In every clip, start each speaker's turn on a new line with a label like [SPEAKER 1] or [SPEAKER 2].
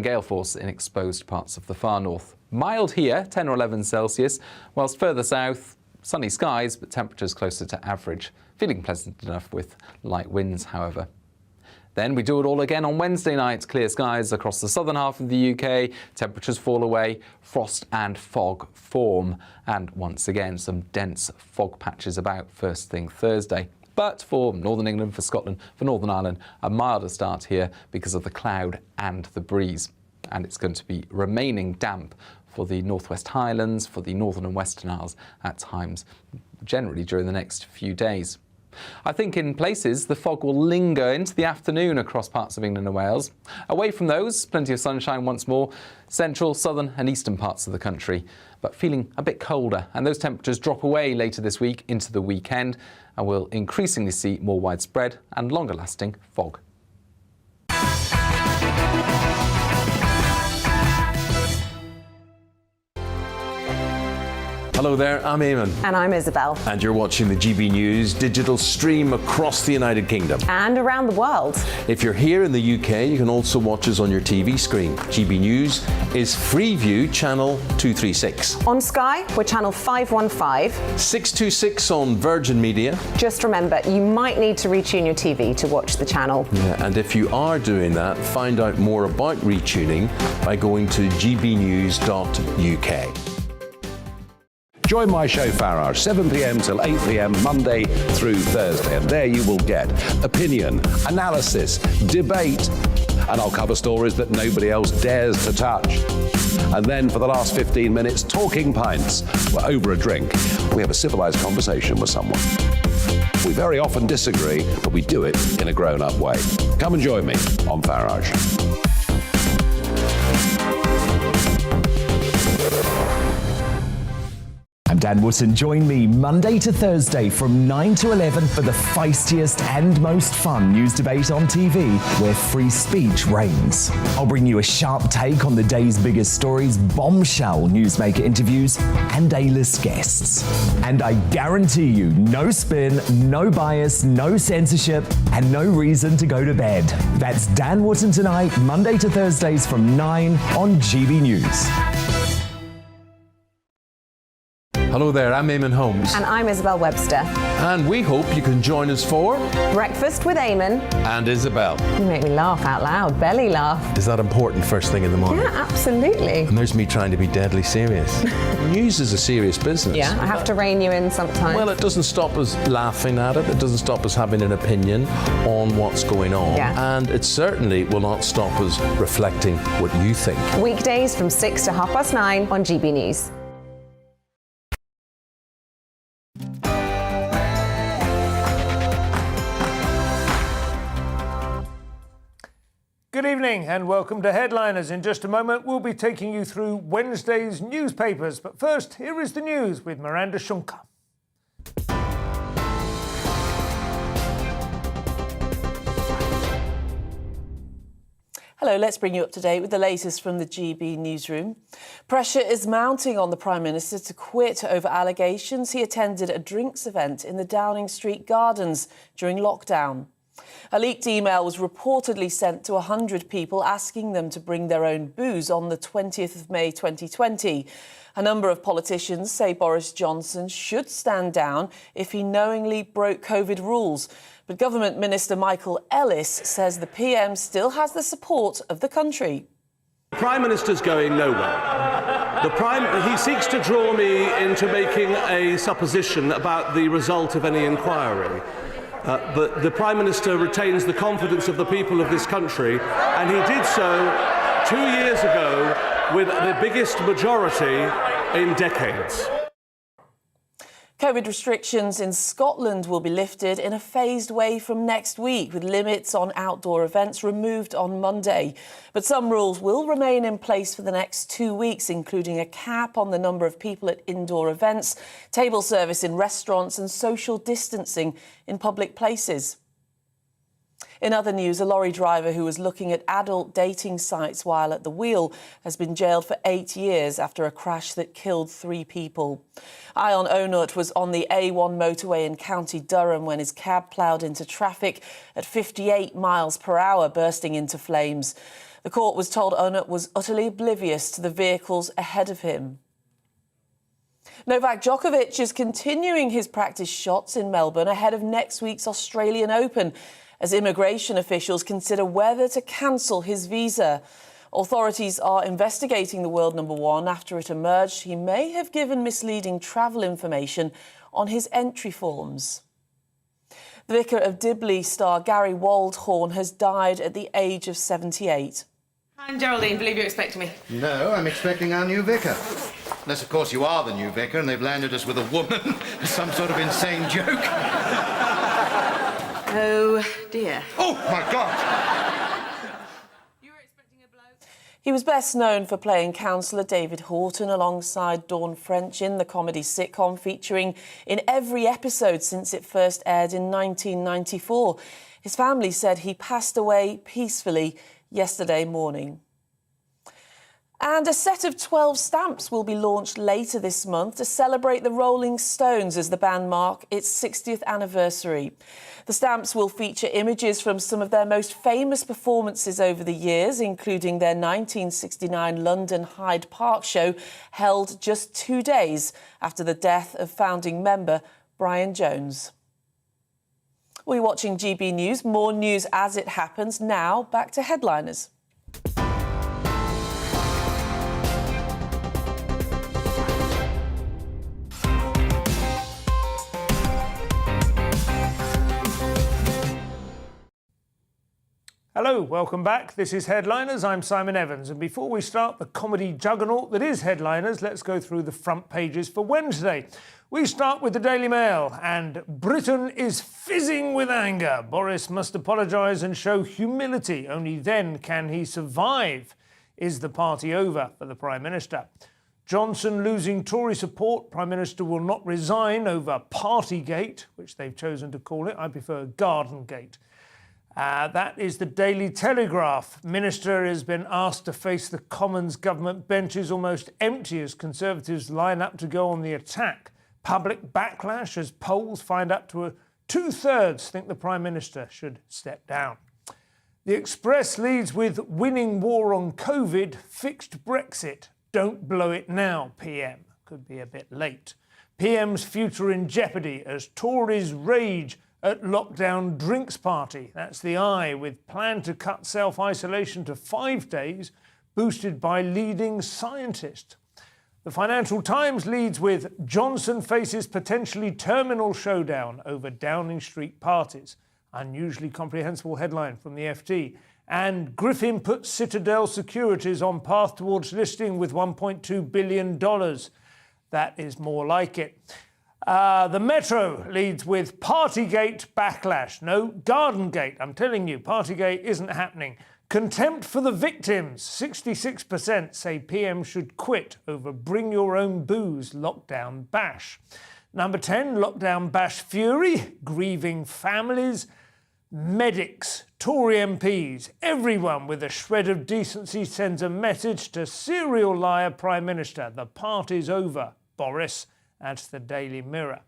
[SPEAKER 1] gale force in exposed parts of the far north. Mild here, 10 or 11 Celsius, whilst further south, sunny skies, but temperatures closer to average. Feeling pleasant enough with light winds, however. Then we do it all again on Wednesday night. Clear skies across the southern half of the UK. Temperatures fall away, frost and fog form. And once again, some dense fog patches about first thing Thursday. But for Northern England, for Scotland, for Northern Ireland, a milder start here because of the cloud and the breeze. And it's going to be remaining damp for the Northwest Highlands, for the Northern and Western Isles at times, generally during the next few days. I think in places the fog will linger into the afternoon across parts of England and Wales. Away from those, plenty of sunshine once more, central, southern and eastern parts of the country, but feeling a bit colder, and those temperatures drop away later this week into the weekend, and we'll increasingly see more widespread and longer lasting fog.
[SPEAKER 2] Hello there, I'm Eamon.
[SPEAKER 3] And I'm Isabel.
[SPEAKER 2] And you're watching the GB News digital stream across the United Kingdom.
[SPEAKER 3] And around the world. If
[SPEAKER 2] you're here in the UK, you can also watch us on your TV screen. GB News is Freeview channel 236.
[SPEAKER 3] On Sky, we're channel 515.
[SPEAKER 2] 626 on Virgin Media.
[SPEAKER 3] Just remember, you might need to retune your TV to watch the channel.
[SPEAKER 2] Yeah, and if you are doing that, find out more about retuning by going to gbnews.uk.
[SPEAKER 4] Join my show Farage, 7 p.m. till 8 p.m. Monday through Thursday. And there you will get opinion, analysis, debate, and I'll cover stories that nobody else dares to touch. And then for the last 15 minutes, talking pints. We're over a drink. We have a civilized conversation with someone. We very often disagree, but we do it in a grown-up way. Come and join me on Farage.
[SPEAKER 5] I'm Dan Wootton. Join me Monday to Thursday from 9 to 11 for the feistiest and most fun news debate on TV, where free speech reigns. I'll bring you a sharp take on the day's biggest stories, bombshell newsmaker interviews, and A-list guests. And I guarantee you, no spin, no bias, no censorship, and no reason to go to bed. That's Dan Wootton Tonight, Monday to Thursdays from 9 on GB News.
[SPEAKER 2] Hello there, I'm Eamon Holmes.
[SPEAKER 3] And I'm Isabel Webster.
[SPEAKER 2] And we hope you can join us for
[SPEAKER 3] Breakfast with Eamon
[SPEAKER 2] and Isabel.
[SPEAKER 3] You make me laugh out loud, belly laugh.
[SPEAKER 2] Is that important first thing in the morning?
[SPEAKER 3] Yeah, absolutely.
[SPEAKER 2] And there's me trying to be deadly serious. News is a serious business.
[SPEAKER 3] Yeah, I have to rein you in sometimes.
[SPEAKER 2] Well, it doesn't stop us laughing at it. It doesn't stop us having an opinion on what's going on.
[SPEAKER 3] Yeah.
[SPEAKER 2] And it certainly will not stop us reflecting what you think.
[SPEAKER 3] Weekdays from 6 to 9:30 on GB News.
[SPEAKER 6] Good evening and welcome to Headliners. In just a moment, we'll be taking you through Wednesday's newspapers. But first, here is the news with Miranda Shunka.
[SPEAKER 7] Hello, let's bring you up to date with the latest from the GB newsroom. Pressure is mounting on the Prime Minister to quit over allegations he attended a drinks event in the Downing Street Gardens during lockdown. A leaked email was reportedly sent to 100 people asking them to bring their own booze on the 20th of May 2020. A number of politicians say Boris Johnson should stand down if he knowingly broke COVID rules. But Government Minister Michael Ellis says the PM still has the support of the country.
[SPEAKER 8] The Prime Minister's going nowhere. He seeks to draw me into making a supposition about the result of any inquiry. But the Prime Minister retains the confidence of the people of this country, and he did so 2 years ago with the biggest majority in decades.
[SPEAKER 7] COVID restrictions in Scotland will be lifted in a phased way from next week, with limits on outdoor events removed on Monday. But some rules will remain in place for the next 2 weeks, including a cap on the number of people at indoor events, table service in restaurants and social distancing in public places. In other news, a lorry driver who was looking at adult dating sites while at the wheel has been jailed for 8 years after a crash that killed 3 people. Ion Onut was on the A1 motorway in County Durham when his cab ploughed into traffic at 58 miles per hour, bursting into flames. The court was told Onut was utterly oblivious to the vehicles ahead of him. Novak Djokovic is continuing his practice shots in Melbourne ahead of next week's Australian Open, as immigration officials consider whether to cancel his visa. Authorities are investigating the world number one after it emerged he may have given misleading travel information on his entry forms. The Vicar of Dibley star Gary Waldhorn has died at the age of 78.
[SPEAKER 9] I'm Geraldine, believe you're expecting me.
[SPEAKER 10] No, I'm expecting our new vicar. Unless, of course, you are the new vicar and they've landed us with a woman. Some sort of insane joke.
[SPEAKER 9] Oh, dear.
[SPEAKER 10] Oh, my God!
[SPEAKER 7] He was best known for playing councillor David Horton alongside Dawn French in the comedy sitcom, featuring in every episode since it first aired in 1994. His family said he passed away peacefully yesterday morning. And a set of 12 stamps will be launched later this month to celebrate the Rolling Stones as the band mark its 60th anniversary. The stamps will feature images from some of their most famous performances over the years, including their 1969 London Hyde Park show, held just 2 days after the death of founding member Brian Jones. We're watching GB News. More news as it happens. Now, back to headliners.
[SPEAKER 6] Hello, welcome back. This is Headliners. I'm Simon Evans. And before we start the comedy juggernaut that is Headliners, let's go through the front pages for Wednesday. We start with the Daily Mail, and Britain is fizzing with anger. Boris must apologise and show humility. Only then can he survive. Is the party over for the Prime Minister? Johnson losing Tory support. Prime Minister will not resign over Partygate, which they've chosen to call it. I prefer Gardengate. That is the Daily Telegraph. Minister has been asked to face the Commons government benches almost empty as Conservatives line up to go on the attack. Public backlash as polls find up to 2/3 think the Prime Minister should step down. The Express leads with winning war on COVID, fixed Brexit. Don't blow it now, PM. Could be a bit late. PM's future in jeopardy as Tories rage at lockdown drinks party. That's the Eye, with plan to cut self-isolation to 5 days, boosted by leading scientists. The Financial Times leads with Johnson faces potentially terminal showdown over Downing Street parties. Unusually comprehensible headline from the FT. And Griffin puts Citadel Securities on path towards listing with $1.2 billion. That is more like it. The Metro leads with Partygate backlash. No, Gardengate. I'm telling you, Partygate isn't happening. Contempt for the victims. 66% say PM should quit over bring your own booze lockdown bash. Number 10, lockdown bash fury. Grieving families. Medics, Tory MPs, everyone with a shred of decency sends a message to serial liar Prime Minister. The party's over, Boris. That's the Daily Mirror.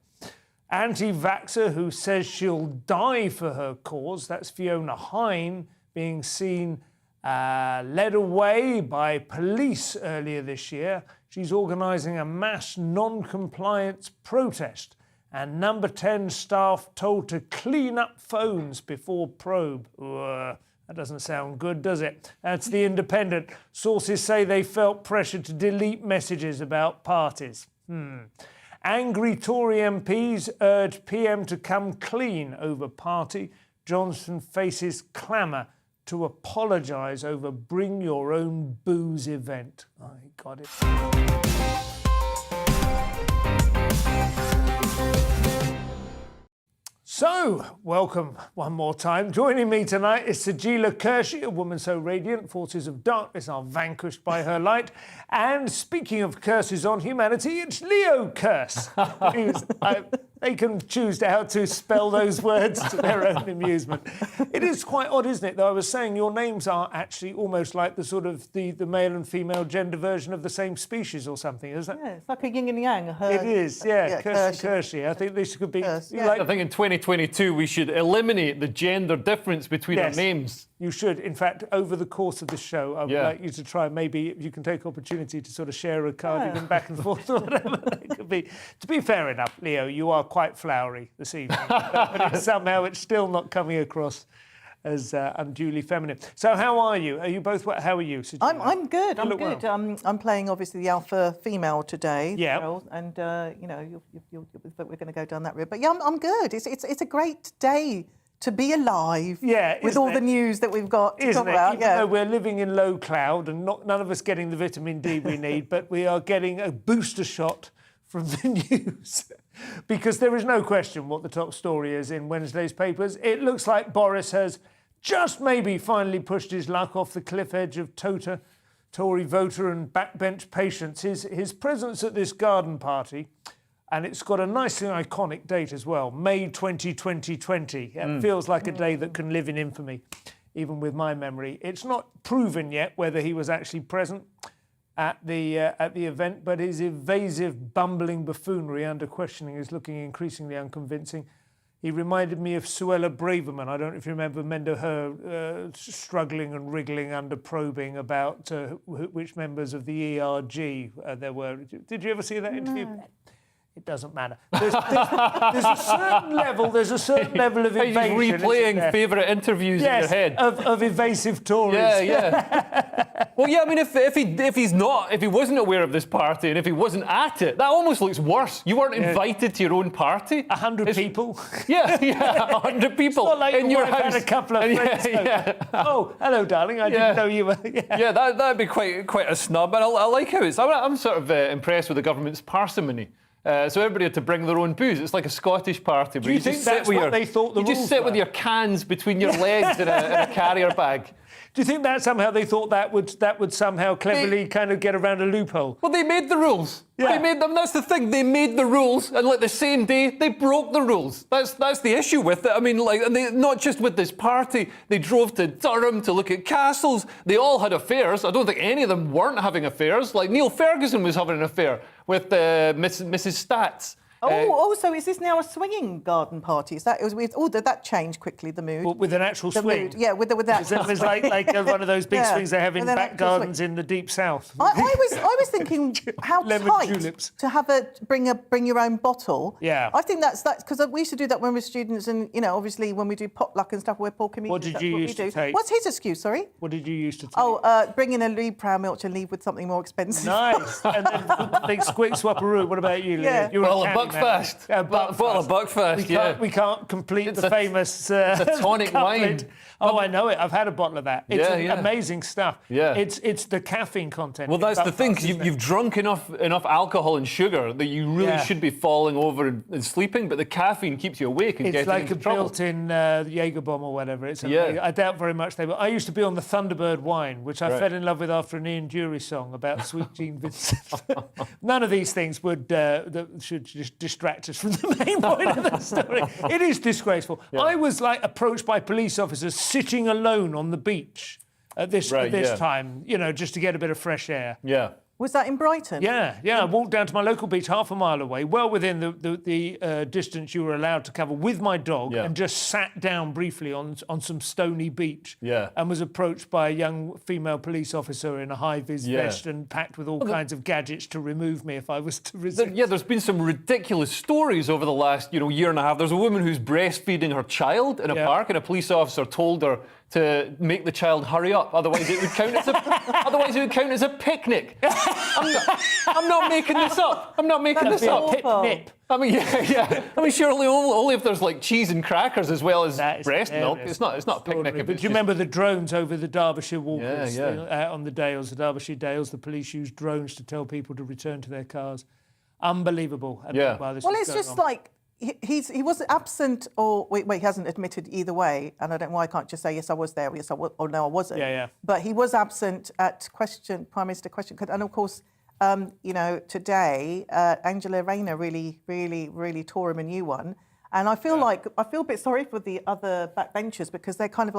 [SPEAKER 6] Anti-vaxxer who says she'll die for her cause. That's Fiona Hine being seen led away by police earlier this year. She's organising a mass non-compliance protest. And number 10 staff told to clean up phones before probe. That doesn't sound good, does it? That's the Independent. Sources say they felt pressure to delete messages about parties. Angry Tory MPs urge PM to come clean over party. Johnson faces clamour to apologise over bring your own booze event. I got it. So, welcome one more time. Joining me tonight is Sajila Kershi, a woman so radiant, forces of darkness are vanquished by her light. And speaking of curses on humanity, it's Leo Curse. They can choose how to spell those words to their own amusement. It is quite odd, isn't it, though? I was saying your names are actually almost like the sort of the male and female gender version of the same species or something, isn't it?
[SPEAKER 11] Yeah, it's like a yin and yang.
[SPEAKER 6] It is, yeah. Kershi. I think this could be...
[SPEAKER 11] Yeah.
[SPEAKER 12] I think in 2022 we should eliminate the gender difference between our names.
[SPEAKER 6] You should. In fact, over the course of the show, I would like you to try, maybe if you can take opportunity to sort of share a cardigan back and forth or whatever it could be. To be fair enough, Leo, you are quite flowery this evening. But somehow it's still not coming across as unduly feminine. So how are you? Are you both? How are you?
[SPEAKER 11] I'm good. I'm good.
[SPEAKER 6] Well.
[SPEAKER 11] I'm playing obviously the alpha female today.
[SPEAKER 6] Yeah.
[SPEAKER 11] And we're going to go down that route. But yeah, I'm good. It's a great day to be alive.
[SPEAKER 6] Yeah.
[SPEAKER 11] With all the news that we've got to talk about.
[SPEAKER 6] Even though we're living in low cloud and none of us getting the vitamin D we need, but we are getting a booster shot from the news. Because there is no question what the top story is in Wednesday's papers. It looks like Boris has just maybe finally pushed his luck off the cliff edge of Tory voter and backbench patience. His presence at this garden party, and it's got a nicely iconic date as well, May 2020. It feels like a day that can live in infamy, even with my memory. It's not proven yet whether he was actually present at the event, but his evasive, bumbling buffoonery under questioning is looking increasingly unconvincing. He reminded me of Suella Braverman. I don't know if you remember her struggling and wriggling under probing about which members of the ERG there were. Did you ever see that interview?
[SPEAKER 11] No.
[SPEAKER 6] It doesn't matter. There's a certain level. There's a certain level of evasion.
[SPEAKER 12] You're just replaying favourite interviews in your head
[SPEAKER 6] of evasive Tories.
[SPEAKER 12] Yeah. Well, yeah. I mean, if he wasn't aware of this party and if he wasn't at it, that almost looks worse. You weren't invited to your own party.
[SPEAKER 6] 100 people.
[SPEAKER 12] Yeah, 100 people
[SPEAKER 6] it's not like
[SPEAKER 12] in your house.
[SPEAKER 6] Had a couple of friends. Oh, hello, darling. I didn't know you were.
[SPEAKER 12] Yeah, that'd be quite a snub. And I like how it's. I'm sort of impressed with the government's parsimony. So everybody had to bring their own booze. It's like a Scottish party.
[SPEAKER 6] Do you think that's what they thought the rules were?
[SPEAKER 12] You just sit with your cans between your legs in a carrier bag.
[SPEAKER 6] Do you think that somehow they thought that would somehow cleverly kind of get around a loophole?
[SPEAKER 12] Well, they made the rules.
[SPEAKER 6] Yeah.
[SPEAKER 12] They made them. That's the thing. They made the rules, and like the same day they broke the rules. That's the issue with it. I mean, like, and they, not just with this party. They drove to Durham to look at castles. They all had affairs. I don't think any of them weren't having affairs. Like Neil Ferguson was having an affair with Mrs. Stats.
[SPEAKER 11] So is this now a swinging garden party? Did that change quickly, the mood?
[SPEAKER 6] Well, with an actual swing?
[SPEAKER 11] Mood. Yeah, with that.
[SPEAKER 6] It was like one of those big swings they have in back gardens in the deep south.
[SPEAKER 11] I was thinking how tight tulips. To bring your own bottle.
[SPEAKER 6] Yeah.
[SPEAKER 11] I think that's because we used to do that when we were students, and obviously when we do potluck and stuff, we're poor comedians.
[SPEAKER 6] What did you used to take?
[SPEAKER 11] What's his excuse? Sorry.
[SPEAKER 6] What did you used to take?
[SPEAKER 11] Bring in a Liebfrau milk and leave with something more expensive.
[SPEAKER 6] Nice. And then big squick swapperoo. What about you, Leo?
[SPEAKER 11] Yeah.
[SPEAKER 6] You were
[SPEAKER 12] Buckfast.
[SPEAKER 6] Buckfast. We can't complete the famous
[SPEAKER 12] the tonic wine.
[SPEAKER 6] Oh, I know it. I've had a bottle of that. It's amazing stuff.
[SPEAKER 12] Yeah.
[SPEAKER 6] It's the caffeine content.
[SPEAKER 12] Well, that's the thing, because you've drunk enough alcohol and sugar that you really should be falling over and sleeping, but the caffeine keeps you awake and
[SPEAKER 6] it's
[SPEAKER 12] getting
[SPEAKER 6] like
[SPEAKER 12] into trouble.
[SPEAKER 6] built-in Jaeger bomb or whatever. I doubt very much they were. I used to be on the Thunderbird wine, which I fell in love with after an Ian Dury song about Sweet Jean Vincent. None of these things should just distract us from the main point of the story. It is disgraceful. Yeah. I was approached by police officers sitting alone on the beach at this time, just to get a bit of fresh air.
[SPEAKER 12] Yeah.
[SPEAKER 11] Was that in Brighton?
[SPEAKER 6] Yeah. I walked down to my local beach half a mile away, well within the distance you were allowed to cover, with my dog, and just sat down briefly on some stony beach.
[SPEAKER 12] Yeah.
[SPEAKER 6] And was approached by a young female police officer in a high-vis vest and packed with all kinds of gadgets to remove me if I was to resist.
[SPEAKER 12] There's been some ridiculous stories over the last year and a half. There's a woman who's breastfeeding her child in a park, and a police officer told her to make the child hurry up, otherwise it would count as a picnic. I'm not making this up. I'm not making this up.
[SPEAKER 6] Pip-nip.
[SPEAKER 12] I mean, I mean, surely only if there's cheese and crackers as well as breast milk. It's not a picnic.
[SPEAKER 6] But do you remember the drones over the Derbyshire walkers out on the Dales, the Derbyshire Dales? The police used drones to tell people to return to their cars. Unbelievable.
[SPEAKER 11] It's just like he was absent, or he hasn't admitted either way, and I don't know why I can't just say yes I was there, yes I was, or no I wasn't. But he was absent at Prime Minister question, and of course, today Angela Rayner really tore him a new one, and I feel a bit sorry for the other backbenchers because they're kind of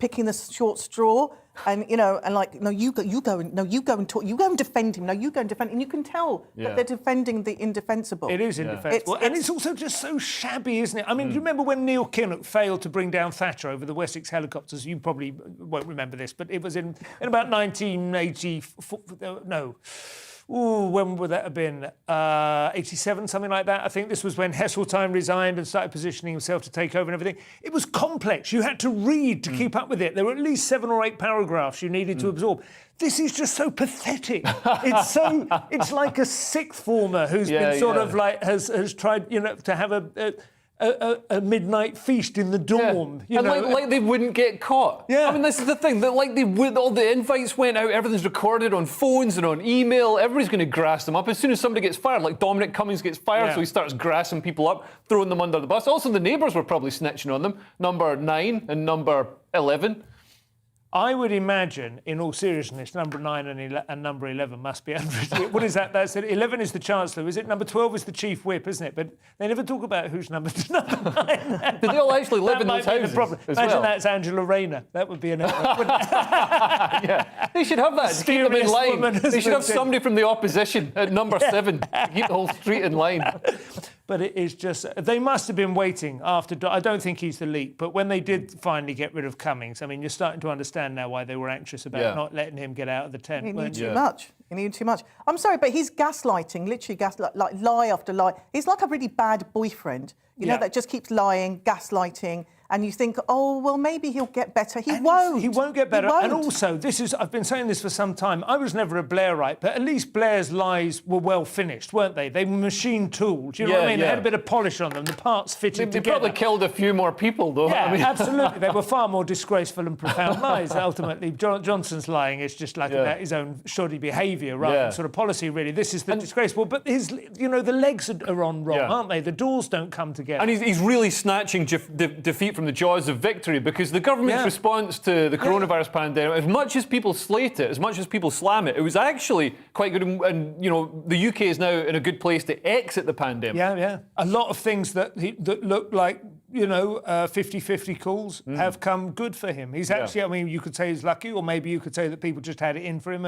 [SPEAKER 11] picking the short straw, and like, no, you go and talk, you go and defend him, no, you go and defend him. And you can tell that they're defending the indefensible.
[SPEAKER 6] It is indefensible. And it's also just so shabby, isn't it? I mean, do you remember when Neil Kinnock failed to bring down Thatcher over the Wessex helicopters? You probably won't remember this, but it was in about 1984, no. Ooh, when would that have been? 87, something like that. I think this was when Heseltine resigned and started positioning himself to take over and everything. It was complex. You had to read to keep up with it. There were at least 7 or 8 paragraphs you needed to absorb. This is just so pathetic. It's like a sixth former who's been sort of like has tried, to have a midnight feast in the dorm.
[SPEAKER 12] Like they wouldn't get caught.
[SPEAKER 6] Yeah.
[SPEAKER 12] I mean, this is the thing, that like they would, all the invites went out, everything's recorded on phones and on email, everybody's going to grass them up. As soon as somebody gets fired, like Dominic Cummings gets fired, so he starts grassing people up, throwing them under the bus. Also, the neighbours were probably snitching on them, number 9 and number 11.
[SPEAKER 6] I would imagine, in all seriousness, number 9 and number 11 must be under. What is that? That's it. 11 is the Chancellor, is it? Number 12 is the Chief Whip, isn't it? But they never talk about who's number 9.
[SPEAKER 12] Do they all actually live in those houses?
[SPEAKER 6] Imagine that's Angela Rayner. That would be an
[SPEAKER 12] Yeah, they should have that to keep them in line. They should have somebody from the opposition at number 7 to keep the whole street in line.
[SPEAKER 6] But it is just, they must have been waiting after, I don't think he's the leak, but when they did finally get rid of Cummings, I mean, you're starting to understand now why they were anxious about not letting him get out of the tent.
[SPEAKER 11] He knew too much. He knew too much. I'm sorry, but he's gaslighting, literally like lie after lie. He's like a really bad boyfriend, that just keeps lying, gaslighting. And you think, oh, well, maybe he'll get better. He won't.
[SPEAKER 6] He won't get better. And also, I've been saying this for some time. I was never a Blairite, but at least Blair's lies were well finished, weren't they? They were machine tooled. You know what I mean? They had a bit of polish on them. The parts fitted together.
[SPEAKER 12] They probably killed a few more people, though.
[SPEAKER 6] Yeah, absolutely. They were far more disgraceful and profound lies. Ultimately, Johnson's lying is just like about his own shoddy behaviour rather than sort of policy, really. This is the disgraceful. But the legs are on wrong, aren't they? The doors don't come together.
[SPEAKER 12] And he's really snatching defeat from the jaws of victory, because the government's response to the coronavirus pandemic, as much as people slate it, as much as people slam it, it was actually quite good. And the UK is now in a good place to exit the pandemic.
[SPEAKER 6] Yeah. A lot of things that look like 50-50 calls have come good for him. He's actually, I mean, you could say he's lucky, or maybe you could say that people just had it in for him,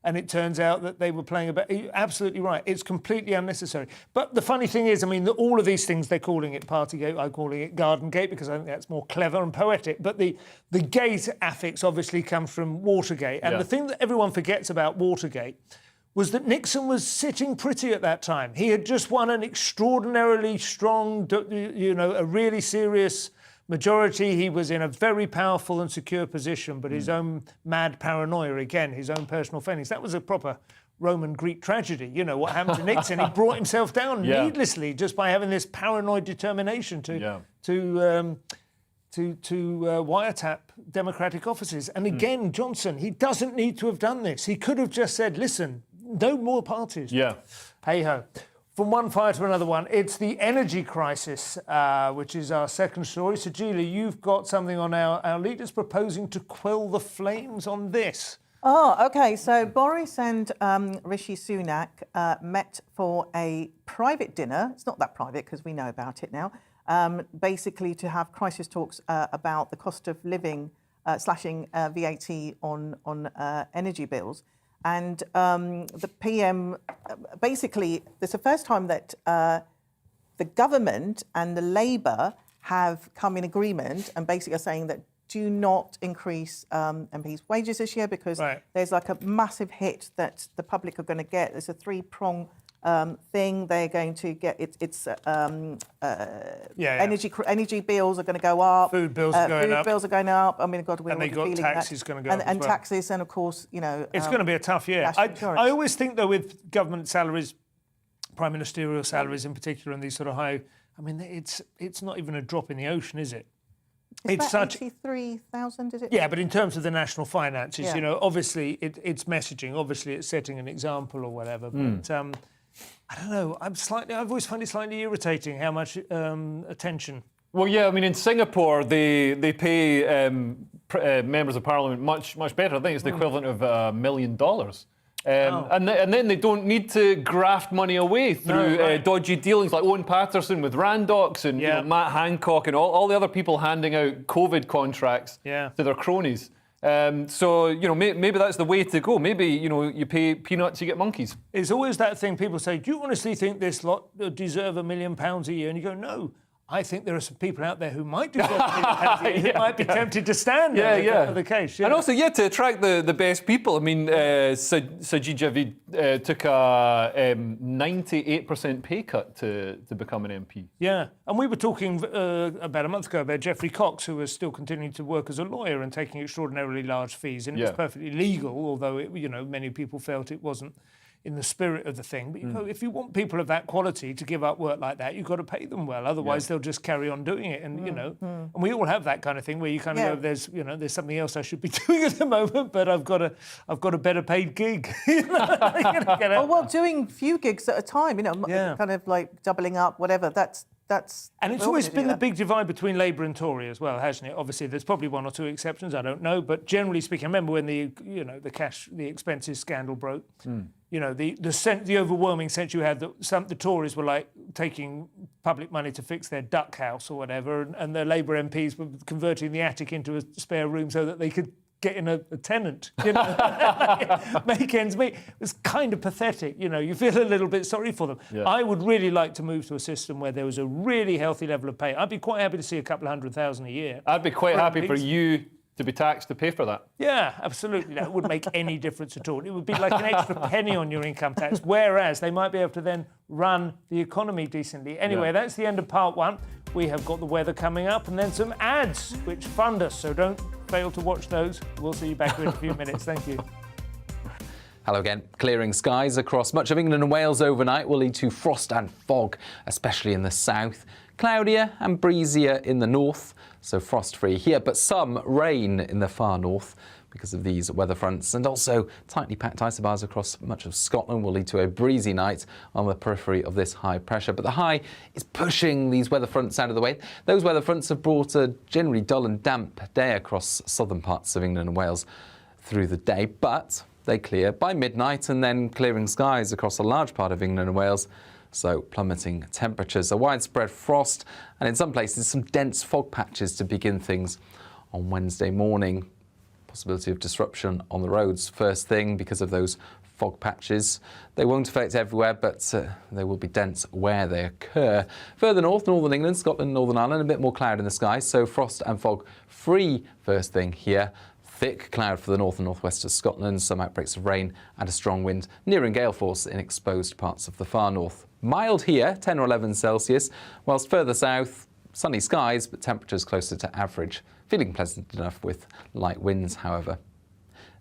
[SPEAKER 6] and it turns out that they were playing you're absolutely right. It's completely unnecessary. But the funny thing is, I mean, all of these things, they're calling it Partygate, I'm calling it Garden Gate, because I think that's more clever and poetic. But the gate affix obviously comes from Watergate. And the thing that everyone forgets about Watergate was that Nixon was sitting pretty at that time. He had just won an extraordinarily strong, a really serious majority. He was in a very powerful and secure position, but his own mad paranoia, again, his own personal feelings. That was a proper Roman Greek tragedy. You know what happened to Nixon? He brought himself down needlessly just by having this paranoid determination to wiretap Democratic offices. And again, Johnson, he doesn't need to have done this. He could have just said, listen, no more parties.
[SPEAKER 12] Yeah.
[SPEAKER 6] Hey-ho. From one fire to another one, it's the energy crisis, which is our second story. So, Julie, you've got something on our leaders proposing to quell the flames on this.
[SPEAKER 11] Oh, OK. So Boris and Rishi Sunak met for a private dinner. It's not that private because we know about it now. Basically to have crisis talks about the cost of living, slashing VAT on energy bills. And the PM, basically, it's the first time that the government and the Labour have come in agreement and basically are saying that do not increase MPs' wages this year because there's like a massive hit that the public are going to get. There's a 3-prong thing. They're going to get energy bills are going to go up.
[SPEAKER 6] Food bills are going up.
[SPEAKER 11] Food bills are going up. I mean, God, we're
[SPEAKER 6] and they got taxes going to go up
[SPEAKER 11] and
[SPEAKER 6] as well.
[SPEAKER 11] taxes, and of course,
[SPEAKER 6] it's going to be a tough year. I always think though with government salaries, prime ministerial salaries in particular, and these sort of high. I mean, it's not even a drop in the ocean, is it?
[SPEAKER 11] It's such 83,000, is it?
[SPEAKER 6] Yeah, but in terms of the national finances, obviously it's messaging. Obviously, it's setting an example or whatever. But I don't know. I've always found it slightly irritating how much attention.
[SPEAKER 12] Well, yeah. I mean, in Singapore, they pay members of Parliament much better. I think it's the equivalent of $1 million. And then they don't need to graft money away through dodgy dealings like Owen Patterson with Randox and you know, Matt Hancock and all the other people handing out COVID contracts to their cronies. So, you know, maybe that's the way to go. Maybe, you know, you pay peanuts, you get monkeys.
[SPEAKER 6] It's always that thing people say, do you honestly think this lot deserve £1 million a year? And you go, no. I think there are some people out there who might deserve £1 million who might be tempted to stand for the case.
[SPEAKER 12] And also, to attract the best people. I mean, Sajid Javid took a 98% pay cut to become an MP.
[SPEAKER 6] Yeah, and we were talking about a month ago about Geoffrey Cox, who was still continuing to work as a lawyer and taking extraordinarily large fees, and it was perfectly legal, although many people felt it wasn't in the spirit of the thing. But you know, if you want people of that quality to give up work like that, you've got to pay them well. Otherwise, they'll just carry on doing it. And and we all have that kind of thing where you kind of go, there's something else I should be doing at the moment, but I've got a better paid gig.
[SPEAKER 11] Well, doing few gigs at a time, kind of like doubling up, whatever.
[SPEAKER 6] And it's always been the big divide between Labour and Tory as well, hasn't it? Obviously, there's probably one or two exceptions, I don't know, but generally speaking, I remember when the expenses scandal broke. The overwhelming sense you had that the Tories were like taking public money to fix their duck house or whatever, and the Labour MPs were converting the attic into a spare room so that they could get in a tenant, make ends meet. It was kind of pathetic, you feel a little bit sorry for them. Yeah. I would really like to move to a system where there was a really healthy level of pay. I'd be quite happy to see a couple of $100,000 a year.
[SPEAKER 12] I'd be quite happy for you to be taxed to pay for that.
[SPEAKER 6] Yeah, absolutely. That wouldn't make any difference at all. It would be like an extra penny on your income tax, whereas they might be able to then run the economy decently. Anyway, that's the end of part one. We have got the weather coming up and then some ads which fund us, so don't fail to watch those. We'll see you back in a few minutes. Thank you.
[SPEAKER 1] Hello again. Clearing skies across much of England and Wales overnight will lead to frost and fog, especially in the south. Cloudier and breezier in the north, so frost-free here, but some rain in the far north because of these weather fronts, and also tightly packed isobars across much of Scotland will lead to a breezy night on the periphery of this high pressure. But the high is pushing these weather fronts out of the way. Those weather fronts have brought a generally dull and damp day across southern parts of England and Wales through the day, but they clear by midnight and then clearing skies across a large part of England and Wales. So plummeting temperatures, a widespread frost, and in some places some dense fog patches to begin things on Wednesday morning. Possibility of disruption on the roads first thing because of those fog patches. They won't affect everywhere, but they will be dense where they occur. Further north, northern England, Scotland, Northern Ireland, a bit more cloud in the sky, so frost and fog free first thing here. Thick cloud for the north and northwest of Scotland, some outbreaks of rain and a strong wind nearing gale force in exposed parts of the far north. Mild here, 10 or 11 Celsius, whilst further south, sunny skies, but temperatures closer to average. Feeling pleasant enough with light winds, however.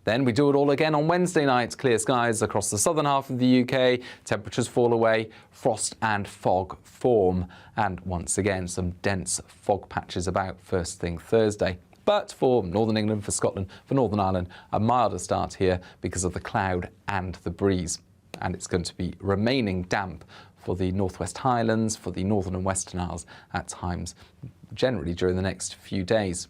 [SPEAKER 1] Then we do it all again on Wednesday night. Clear skies across the southern half of the UK. Temperatures fall away, frost and fog form. And once again, some dense fog patches about first thing Thursday. But for Northern England, for Scotland, for Northern Ireland, a milder start here because of the cloud and the breeze. And it's going to be remaining damp for the Northwest Highlands, for the Northern and Western Isles at times, generally during the next few days.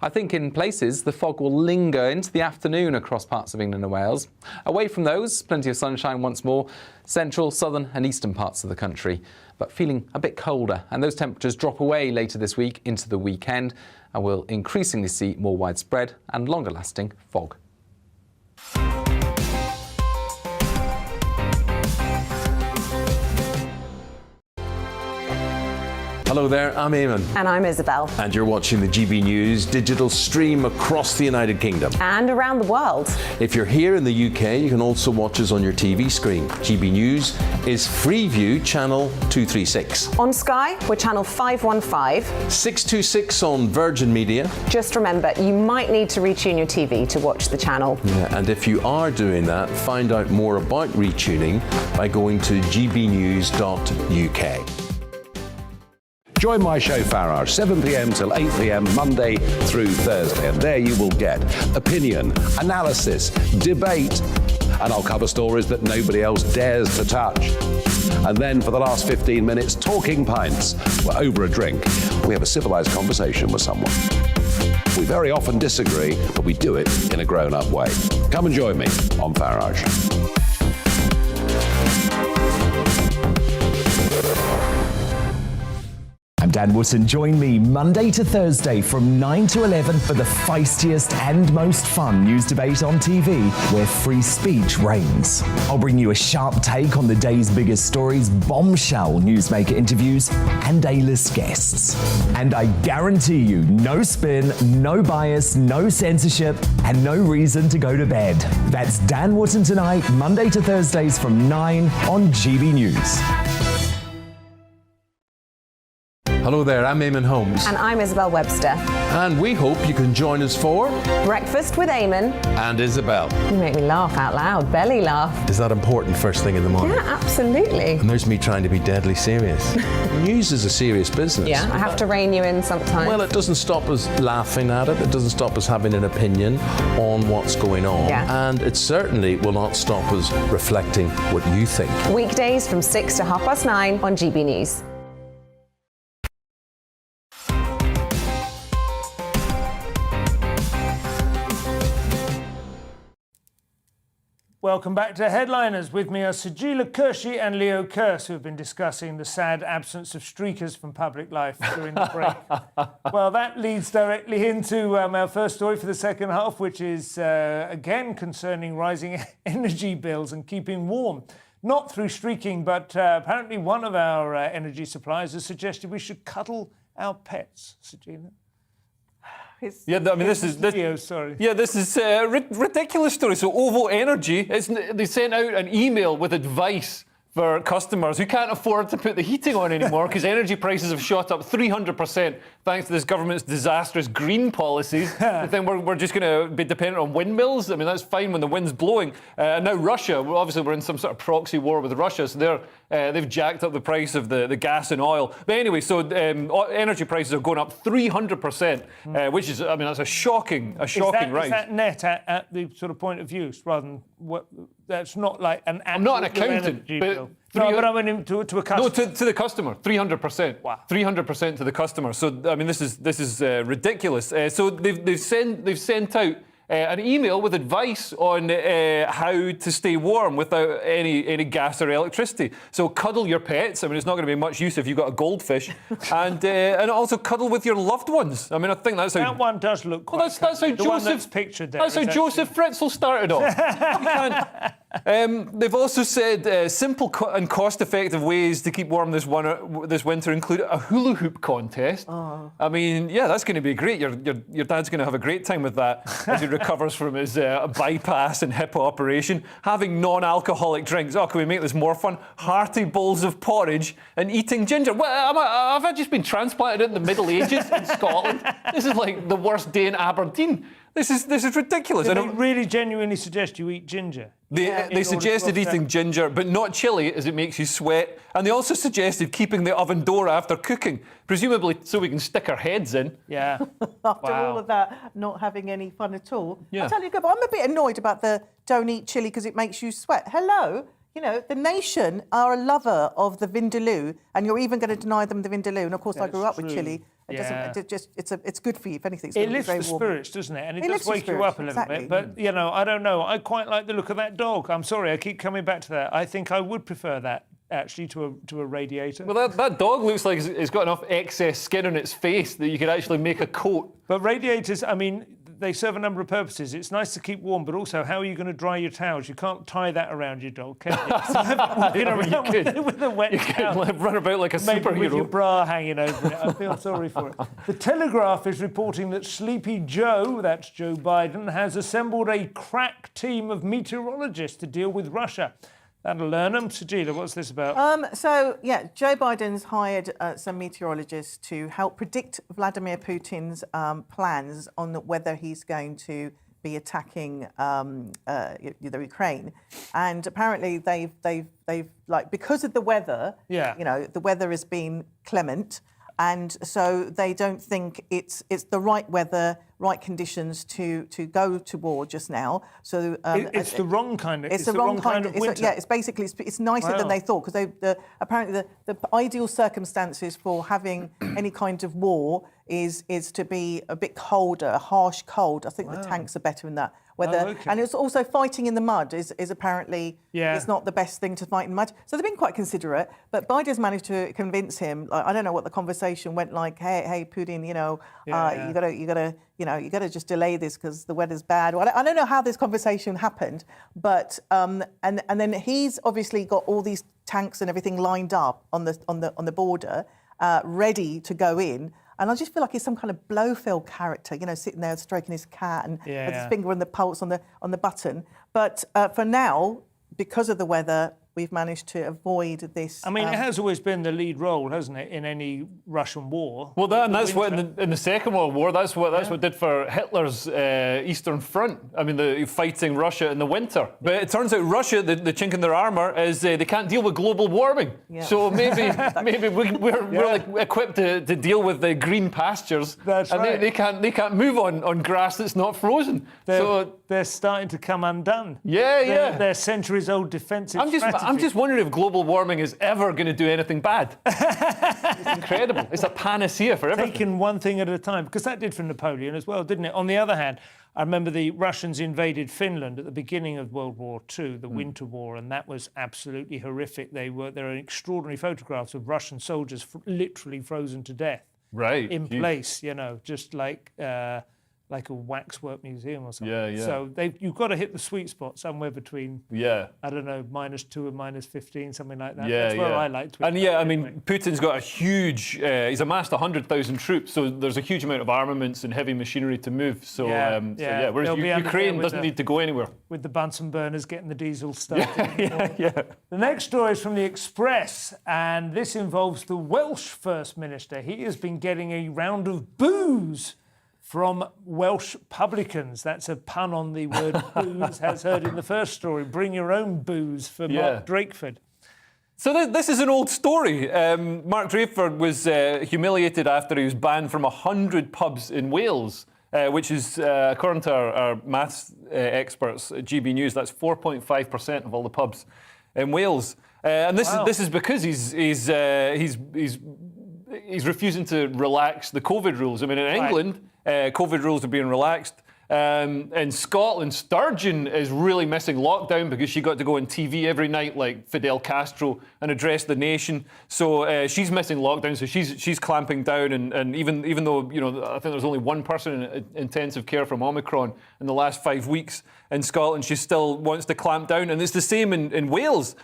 [SPEAKER 1] I think in places the fog will linger into the afternoon across parts of England and Wales. Away from those, plenty of sunshine once more, central, southern and eastern parts of the country, but feeling a bit colder, and those temperatures drop away later this week into the weekend, and we'll increasingly see more widespread and longer lasting fog.
[SPEAKER 2] Hello there, I'm Eamon.
[SPEAKER 3] And I'm Isabel.
[SPEAKER 2] And you're watching the GB News digital stream across the United Kingdom.
[SPEAKER 3] And around the world.
[SPEAKER 2] If you're here in the UK, you can also watch us on your TV screen. GB News is Freeview channel 236.
[SPEAKER 3] On Sky, we're channel 515.
[SPEAKER 2] 626 on Virgin Media.
[SPEAKER 3] Just remember, you might need to retune your TV to watch the channel.
[SPEAKER 2] Yeah, and if you are doing that, find out more about retuning by going to gbnews.uk.
[SPEAKER 4] Join my show Farrar, 7 p.m. till 8 p.m. Monday through Thursday, and there you will get opinion, analysis, debate, and I'll cover stories that nobody else dares to touch. And then for the last 15 minutes, talking pints. We're over a drink. We have a civilised conversation with someone. We very often disagree, but we do it in a grown-up way. Come and join me on Farage.
[SPEAKER 5] I'm Dan Wootton. Join me Monday to Thursday from 9 to 11 for the feistiest and most fun news debate on TV, where free speech reigns. I'll bring you a sharp take on the day's biggest stories, bombshell newsmaker interviews, and A-list guests. And I guarantee you, no spin, no bias, no censorship, and no reason to go to bed. That's Dan Wootton tonight, Monday to Thursdays from 9 on GB News.
[SPEAKER 2] Hello there, I'm Eamon Holmes.
[SPEAKER 3] And I'm Isabel Webster.
[SPEAKER 2] And we hope you can join us for
[SPEAKER 3] Breakfast with Eamon.
[SPEAKER 2] And Isabel.
[SPEAKER 3] You make me laugh out loud, belly laugh.
[SPEAKER 2] Is that important first thing in the morning?
[SPEAKER 3] Yeah, absolutely.
[SPEAKER 2] And there's me trying to be deadly serious. News is a serious business.
[SPEAKER 3] Yeah, I have to rein you in sometimes.
[SPEAKER 2] Well, it doesn't stop us laughing at it. It doesn't stop us having an opinion on what's going on.
[SPEAKER 3] Yeah.
[SPEAKER 2] And it certainly will not stop us reflecting what you think.
[SPEAKER 3] Weekdays from 6 to 9:30 on GB News.
[SPEAKER 6] Welcome back to Headliners. With me are Sajila Kershi and Leo Kearse, who have been discussing the sad absence of streakers from public life during the break. Well, that leads directly into our first story for the second half, which is, again, concerning rising energy bills and keeping warm. Not through streaking, but apparently one of our energy suppliers has suggested we should cuddle our pets. Sajila?
[SPEAKER 12] Yeah, I mean, this is a ridiculous story. So OVO Energy, they sent out an email with advice for customers who can't afford to put the heating on anymore because energy prices have shot up 300% thanks to this government's disastrous green policies. I think we're just going to be dependent on windmills. I mean, that's fine when the wind's blowing. And now Russia, obviously we're in some sort of proxy war with Russia, so they've jacked up the price of the gas and oil. But anyway, so energy prices are going up 300%, which is, I mean, that's a shocking rise.
[SPEAKER 6] Is that net at the sort of point of use rather than what? That's not like an.
[SPEAKER 12] I'm not an accountant, but
[SPEAKER 6] but I went into to a customer.
[SPEAKER 12] No, to the customer, 300%. Wow, 300% to the customer. So I mean, this is ridiculous. So they've sent out an email with advice on how to stay warm without any gas or electricity. So cuddle your pets. I mean, it's not going to be much use if you've got a goldfish, and also cuddle with your loved ones. I mean, I think that's how
[SPEAKER 6] that one does look quite.
[SPEAKER 12] Well, that's how Joseph
[SPEAKER 6] pictured there.
[SPEAKER 12] That's how Joseph Fritzl started off. They've also said simple and cost-effective ways to keep warm this winter include a hula hoop contest. Oh. I mean, yeah, that's going to be great. Your dad's going to have a great time with that as he recovers from his bypass and hip operation. Having non-alcoholic drinks. Oh, can we make this more fun? Hearty bowls of porridge and eating ginger. Well, have I just been transplanted in the Middle Ages in Scotland? This is like the worst day in Aberdeen. This is ridiculous.
[SPEAKER 6] Did they really genuinely suggest you eat ginger?
[SPEAKER 12] They suggested eating ginger, but not chili, as it makes you sweat. And they also suggested keeping the oven door after cooking, presumably so we can stick our heads in.
[SPEAKER 6] Yeah.
[SPEAKER 11] After all of that, not having any fun at all.
[SPEAKER 12] Yeah.
[SPEAKER 11] I'll tell you, but I'm a bit annoyed about the don't eat chili because it makes you sweat. Hello? You know, the nation are a lover of the Vindaloo, and you're even going to deny them the Vindaloo. And of course, I grew up with chili. It's good for you. If anything,
[SPEAKER 6] it lifts the spirits, doesn't it? And it does wake you up a little bit. But you know, I don't know. I quite like the look of that dog. I'm sorry, I keep coming back to that. I think I would prefer that actually to a radiator.
[SPEAKER 12] Well, that dog looks like it's got enough excess skin on its face that you could actually make a coat.
[SPEAKER 6] But radiators, I mean, they serve a number of purposes. It's nice to keep warm, but also, how are you going to dry your towels? You can't tie that around your dog, can you? Walking around with a wet towel.
[SPEAKER 12] You could run about like a superhero.
[SPEAKER 6] Maybe with your bra hanging over it. I feel sorry for it. The Telegraph is reporting that Sleepy Joe, that's Joe Biden, has assembled a crack team of meteorologists to deal with Russia. That'll learn them. Sajila, what's this about?
[SPEAKER 11] Joe Biden's hired some meteorologists to help predict Vladimir Putin's plans on whether he's going to be attacking the Ukraine. And apparently they've like, because of the weather, you know, the weather has been clement. And so they don't think it's the right weather, right conditions to go to war just now. So
[SPEAKER 6] it's the wrong kind of.
[SPEAKER 11] It's the wrong kind of winter. It's basically it's nicer than they thought, because apparently the ideal circumstances for having any kind of war is to be a bit colder, a harsh cold. I think the tanks are better in that. whether and it's also fighting in the mud is apparently it's not the best thing to fight in the mud. So they've been quite considerate, but Biden's managed to convince him. Like, I don't know what the conversation went like. Hey, Putin, you gotta just delay this because the weather's bad. Well, I don't know how this conversation happened, but and then he's obviously got all these tanks and everything lined up on the border, ready to go in. And I just feel like he's some kind of Blofeld character, sitting there stroking his cat and with his finger on the pulse on the button. But for now, because of the weather, we've managed to avoid this.
[SPEAKER 6] I mean, it has always been the lead role, hasn't it, in any Russian war?
[SPEAKER 12] Well, that's what in the Second World War. That's what did for Hitler's Eastern Front. I mean, fighting Russia in the winter. But it turns out Russia, the chink in their armour is they can't deal with global warming. Yeah. So maybe we're like equipped to deal with the green pastures.
[SPEAKER 6] That's
[SPEAKER 12] and
[SPEAKER 6] right.
[SPEAKER 12] They can't move on grass that's not frozen.
[SPEAKER 6] They're starting to come undone.
[SPEAKER 12] Their
[SPEAKER 6] centuries-old defensive strategy.
[SPEAKER 12] I'm just wondering if global warming is ever going to do anything bad. It's incredible. It's a panacea for everything.
[SPEAKER 6] Taking one thing at a time, because that did for Napoleon as well, didn't it? On the other hand, I remember the Russians invaded Finland at the beginning of World War II, the Winter War, and that was absolutely horrific. There are extraordinary photographs of Russian soldiers literally frozen to death.
[SPEAKER 12] Right.
[SPEAKER 6] In place, just like a waxwork museum or something. So you've got to hit the sweet spot somewhere between, I don't know, -2 and -15, something like that. That's where I like to.
[SPEAKER 12] And I mean, Putin's got a huge, he's amassed 100,000 troops, so there's a huge amount of armaments and heavy machinery to move. Whereas Ukraine doesn't need to go anywhere.
[SPEAKER 6] With the Bunsen burners getting the diesel started. The next story is from the Express, and this involves the Welsh First Minister. He has been getting a round of boos from Welsh publicans. That's a pun on the word booze, as heard in the first story. Bring your own booze for Mark Drakeford.
[SPEAKER 12] So this is an old story. Mark Drakeford was humiliated after he was banned from 100 pubs in Wales, which is, according to our maths experts at GBNews, that's 4.5% of all the pubs in Wales. And this is because he's refusing to relax the COVID rules. I mean, in England, COVID rules are being relaxed. In Scotland, Sturgeon is really missing lockdown because she got to go on TV every night like Fidel Castro and address the nation. So she's missing lockdown, so she's clamping down. And even though, I think there's only one person in intensive care from Omicron in the last 5 weeks in Scotland, she still wants to clamp down. And it's the same in Wales.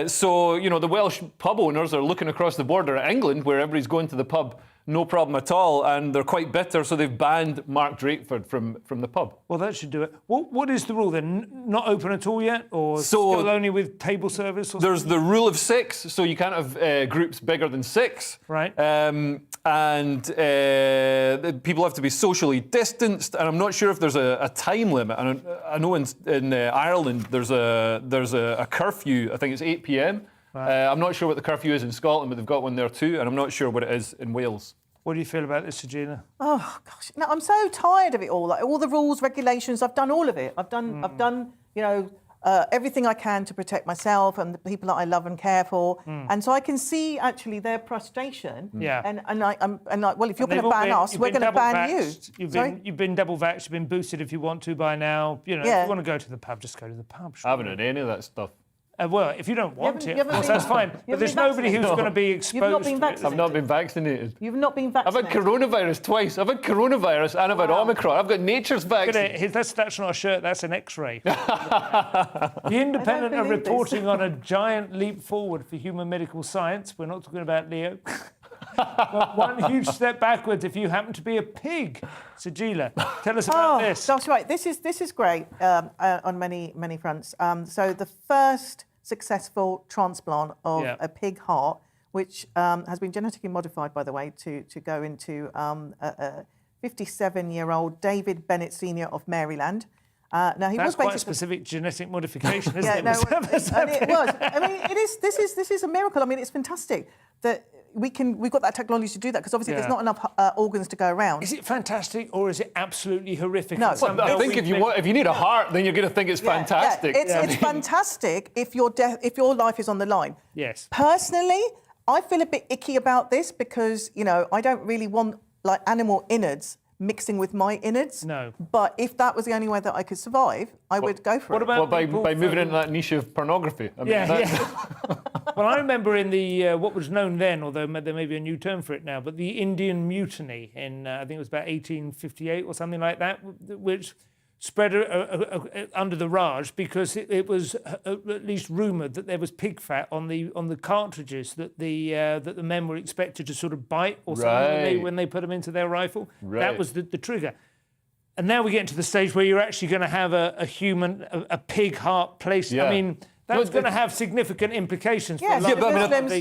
[SPEAKER 12] So the Welsh pub owners are looking across the border at England, where everybody's going to the pub, no problem at all, and they're quite bitter, so they've banned Mark Drakeford from the pub.
[SPEAKER 6] Well, that should do it. What is the rule then? Not open at all yet, or still only with table service? Or
[SPEAKER 12] there's the rule of 6, so you can't have groups bigger than 6.
[SPEAKER 6] Right.
[SPEAKER 12] And people have to be socially distanced, and I'm not sure if there's a time limit. And I know in Ireland there's a curfew. I think it's 8 p.m. Right. I'm not sure what the curfew is in Scotland, but they've got one there too, and I'm not sure what it is in Wales.
[SPEAKER 6] What do you feel about this, Regina?
[SPEAKER 11] Oh gosh, no, I'm so tired of it all. Like all the rules, regulations. I've done all of it. I've done, everything I can to protect myself and the people that I love and care for. And so I can see actually their frustration.
[SPEAKER 6] Yeah.
[SPEAKER 11] And well, if you're going to ban us, we're going to ban you.
[SPEAKER 6] You've been double vaxxed. You've been boosted if you want to by now. If you want to go to the pub, just go to the pub.
[SPEAKER 12] I haven't had any of that stuff.
[SPEAKER 6] Well, if you don't want it, of course, that's fine. But there's nobody who's going to be exposed.
[SPEAKER 11] You've not been vaccinated.
[SPEAKER 12] I've not been vaccinated.
[SPEAKER 11] You've not been vaccinated.
[SPEAKER 12] I've had coronavirus twice. I've had coronavirus and I've had Omicron. I've got nature's vaccine.
[SPEAKER 6] That's not a shirt, that's an X-ray. The Independent are reporting on a giant leap forward for human medical science. We're not talking about Leo. But one huge step backwards if you happen to be a pig. Sajila, tell us about this.
[SPEAKER 11] That's right. This is great on many fronts. So the first successful transplant of a pig heart, which has been genetically modified, by the way, to go into a 57-year-old David Bennett Sr. of Maryland. Now he
[SPEAKER 6] That's
[SPEAKER 11] was
[SPEAKER 6] quite a specific genetic modification, isn't it?
[SPEAKER 11] And it was. I mean, this is a miracle. I mean, it's fantastic that we've got that technology to do that because obviously there's not enough organs to go around.
[SPEAKER 6] Is it fantastic or is it absolutely horrific?
[SPEAKER 11] No,
[SPEAKER 12] well, I think if you need a heart, then you're going to think it's fantastic.
[SPEAKER 11] It's fantastic if your life is on the line.
[SPEAKER 6] Yes.
[SPEAKER 11] Personally, I feel a bit icky about this because I don't really want like animal innards mixing with my innards.
[SPEAKER 6] No.
[SPEAKER 11] But if that was the only way that I could survive, I would go for it.
[SPEAKER 6] What about
[SPEAKER 12] by moving into that niche of pornography? I mean,
[SPEAKER 6] Well, I remember in the what was known then, although there may be a new term for it now, but the Indian Mutiny in I think it was about 1858 or something like that, which spread under the Raj because it was at least rumoured that there was pig fat on the cartridges that the men were expected to sort of bite or something when they put them into their rifle.
[SPEAKER 12] Right.
[SPEAKER 6] That was the trigger. And now we get to the stage where you're actually going to have a pig heart placed.
[SPEAKER 12] Yeah.
[SPEAKER 6] I mean, that's going to have significant implications.
[SPEAKER 11] Yes,
[SPEAKER 6] for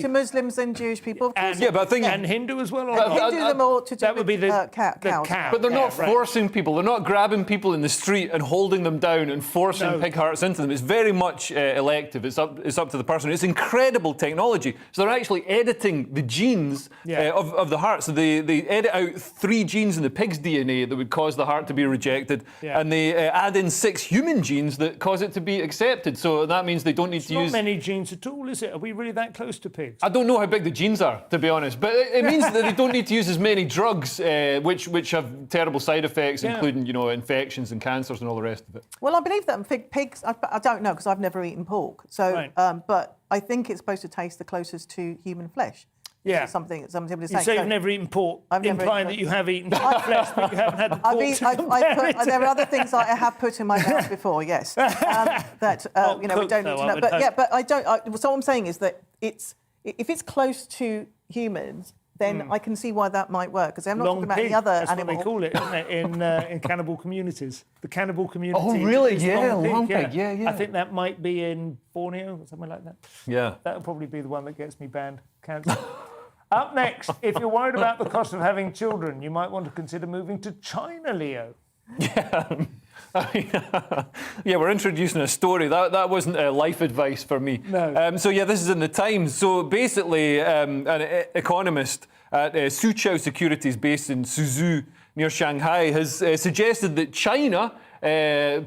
[SPEAKER 11] to Muslims and Jewish people. Of course.
[SPEAKER 12] But I think
[SPEAKER 6] and Hindu as well.
[SPEAKER 11] Hindu them all to do
[SPEAKER 6] that would be the
[SPEAKER 11] cows.
[SPEAKER 6] cow.
[SPEAKER 12] But they're not forcing people. They're not grabbing people in the street and holding them down and forcing pig hearts into them. It's very much elective. It's up to the person. It's incredible technology. So they're actually editing the genes of the heart. So they edit out 3 genes in the pig's DNA that would cause the heart to be rejected, and they add in 6 human genes that cause it to be accepted. So that means they don't need to use...
[SPEAKER 6] Not many genes at all, is it? Are we really that close to pigs?
[SPEAKER 12] I don't know how big the genes are, to be honest, but it means that they don't need to use as many drugs, which have terrible side effects, including, you know, infections and cancers and all the rest of it.
[SPEAKER 11] Well, I believe that pigs... I don't know, because I've never eaten pork. So, but I think it's supposed to taste the closest to human flesh.
[SPEAKER 6] Yeah.
[SPEAKER 11] Something is saying.
[SPEAKER 6] You say you've never eaten pork, implying that you have eaten flesh, but you haven't had the pork
[SPEAKER 11] there are other things I have put in my mouth before, yes. That, we don't need to know. But I don't... so what I'm saying is that if it's close to humans, then I can see why that might work, because I'm not talking about any other animal.
[SPEAKER 6] That's what they call it, isn't it, in cannibal communities. The cannibal community.
[SPEAKER 12] Oh, really?
[SPEAKER 6] Is
[SPEAKER 12] Long pig. Yeah.
[SPEAKER 6] I think that might be in Borneo or something like that.
[SPEAKER 12] Yeah.
[SPEAKER 6] That'll probably be the one that gets me banned. Cancelled. Up next, if you're worried about the cost of having children, you might want to consider moving to China, Leo.
[SPEAKER 12] Yeah. We're introducing a story. That wasn't life advice for me.
[SPEAKER 6] No.
[SPEAKER 12] So this is in the Times. So basically, an economist at Suzhou Securities, based in Suzhou near Shanghai, has suggested that China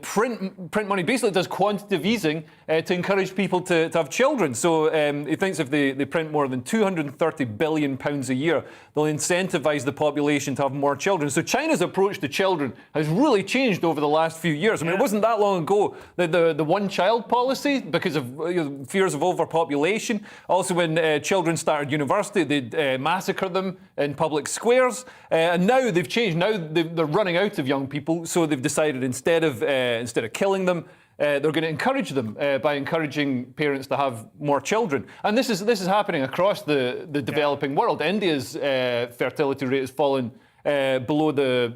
[SPEAKER 12] print money, basically does quantitative easing to encourage people to have children. So he thinks if they print more than £230 billion a year, they'll incentivise the population to have more children. So China's approach to children has really changed over the last few years. I mean, it wasn't that long ago that the one-child policy, because of fears of overpopulation. Also, when children started university, they'd massacre them in public squares. And now they've changed. Now they're running out of young people, so they've decided instead of killing them, they're going to encourage them by encouraging parents to have more children. And this is happening across the developing world. India's fertility rate has fallen below the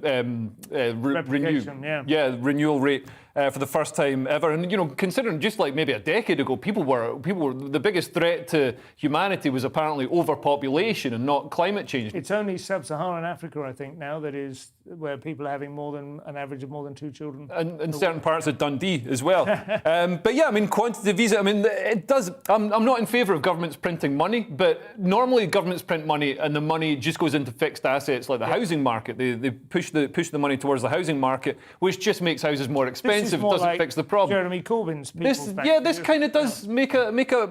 [SPEAKER 12] renewal rate for the first time ever. And considering just like maybe a decade ago, people were the biggest threat to humanity was apparently overpopulation and not climate change.
[SPEAKER 6] It's only sub-Saharan Africa, I think, now that is where people are having more than an average of more than 2 children.
[SPEAKER 12] And in certain parts of Dundee as well. Quantitative easing, it does... I'm not in favour of governments printing money, but normally governments print money and the money just goes into fixed assets like the housing market. They push the money towards the housing market, which just makes houses more expensive. It doesn't
[SPEAKER 6] like
[SPEAKER 12] fix the problem.
[SPEAKER 6] Jeremy Corbyn's
[SPEAKER 12] this kind of does make a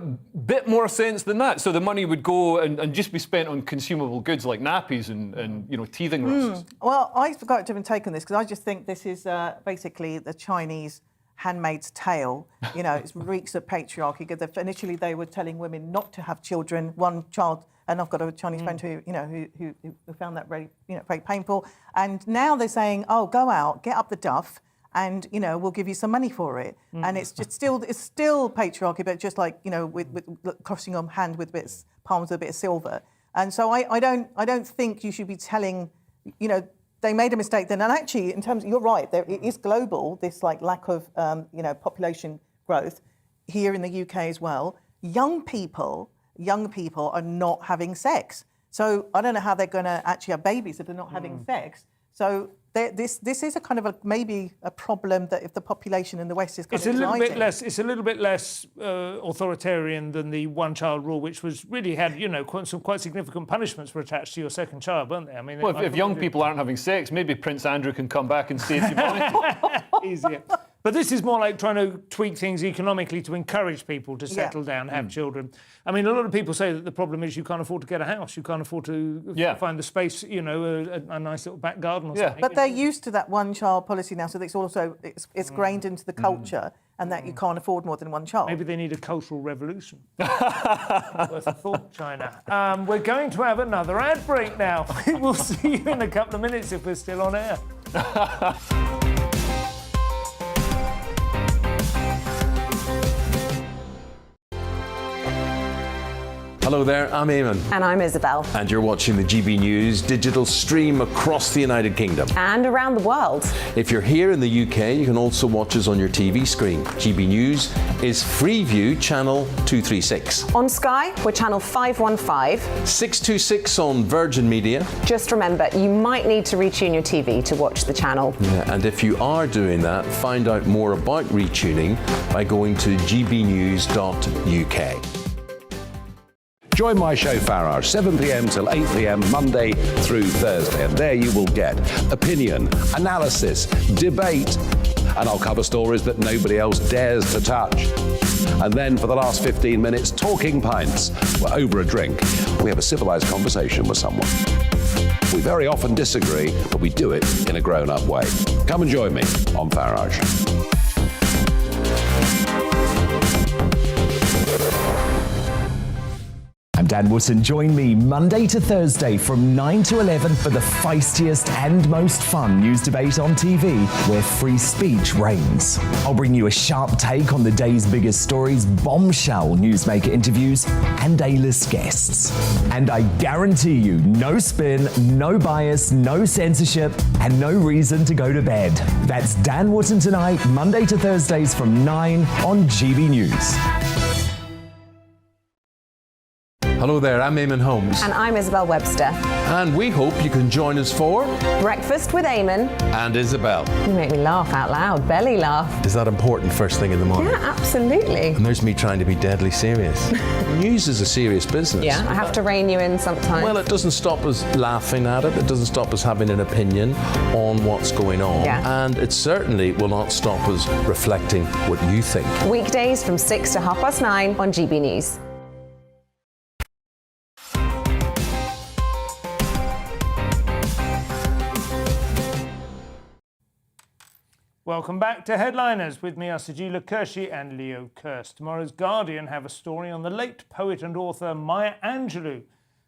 [SPEAKER 12] bit more sense than that. So the money would go and just be spent on consumable goods like nappies and teething rusks.
[SPEAKER 11] Well, I forgot to have taken this because I just think this is basically the Chinese Handmaid's Tale. It reeks of patriarchy. Initially, they were telling women not to have children, one child. And I've got a Chinese friend who found that very very painful. And now they're saying, oh, go out, get up the duff, and we'll give you some money for it. And it's still patriarchy, but just like with crossing your hand with palms with a bit of silver. And so I don't think you should be telling they made a mistake then. And actually, in terms, you're right, it is global. This lack of population growth here in the UK as well. Young people are not having sex. So I don't know how they're going to actually have babies if they're not having sex. So this is a kind of maybe a problem that if the population in the West is
[SPEAKER 6] it's a little bit less authoritarian than the one-child rule, which was really had some quite significant punishments were attached to your second child, weren't they? I mean,
[SPEAKER 12] if young people aren't having sex, maybe Prince Andrew can come back and save humanity.
[SPEAKER 6] Easier. But this is more like trying to tweak things economically to encourage people to settle down, have children. I mean, a lot of people say that the problem is you can't afford to get a house. You can't afford to find the space, you know, a nice little back garden or something.
[SPEAKER 11] But they're used to that one-child policy now, so it's also it's grained into the culture, and that you can't afford more than one child.
[SPEAKER 6] Maybe they need a cultural revolution. Worth a thought, China. We're going to have another ad break now. We'll see you in a couple of minutes if we're still on air.
[SPEAKER 2] Hello there, I'm Eamon.
[SPEAKER 3] And I'm Isabel.
[SPEAKER 2] And you're watching the GB News digital stream across the United Kingdom.
[SPEAKER 3] And around the world.
[SPEAKER 2] If you're here in the UK, you can also watch us on your TV screen. GB News is Freeview channel 236.
[SPEAKER 3] On Sky, we're channel 515.
[SPEAKER 2] 626 on Virgin Media.
[SPEAKER 3] Just remember, you might need to retune your TV to watch the channel.
[SPEAKER 2] Yeah, and if you are doing that, find out more about retuning by going to gbnews.uk.
[SPEAKER 4] Join my show Farrar, 7 p.m. till 8 p.m. Monday through Thursday, and there you will get opinion, analysis, debate, and I'll cover stories that nobody else dares to touch. And then for the last 15 minutes, talking pints. We're over a drink. We have a civilised conversation with someone. We very often disagree, but we do it in a grown-up way. Come and join me on Farage.
[SPEAKER 5] I'm Dan Wootton. Join me Monday to Thursday from 9 to 11 for the feistiest and most fun news debate on TV, where free speech reigns. I'll bring you a sharp take on the day's biggest stories, bombshell newsmaker interviews, and A-list guests. And I guarantee you, no spin, no bias, no censorship, and no reason to go to bed. That's Dan Wootton tonight, Monday to Thursdays from 9 on GB News.
[SPEAKER 2] Hello there, I'm Eamon Holmes.
[SPEAKER 3] And I'm Isabel Webster.
[SPEAKER 2] And we hope you can join us for
[SPEAKER 3] Breakfast with Eamon.
[SPEAKER 2] And Isabel.
[SPEAKER 3] You make me laugh out loud, belly laugh.
[SPEAKER 2] Is that important first thing in the morning?
[SPEAKER 3] Yeah, absolutely.
[SPEAKER 2] And there's me trying to be deadly serious. News is a serious business.
[SPEAKER 3] Yeah, I have to rein you in sometimes.
[SPEAKER 2] Well, it doesn't stop us laughing at it. It doesn't stop us having an opinion on what's going on.
[SPEAKER 3] Yeah.
[SPEAKER 2] And it certainly will not stop us reflecting what you think.
[SPEAKER 3] Weekdays from 6 to 9:30 on GB News.
[SPEAKER 6] Welcome back to Headliners. With me are Sajila Kershi and Leo Kirst. Tomorrow's Guardian have a story on the late poet and author Maya Angelou.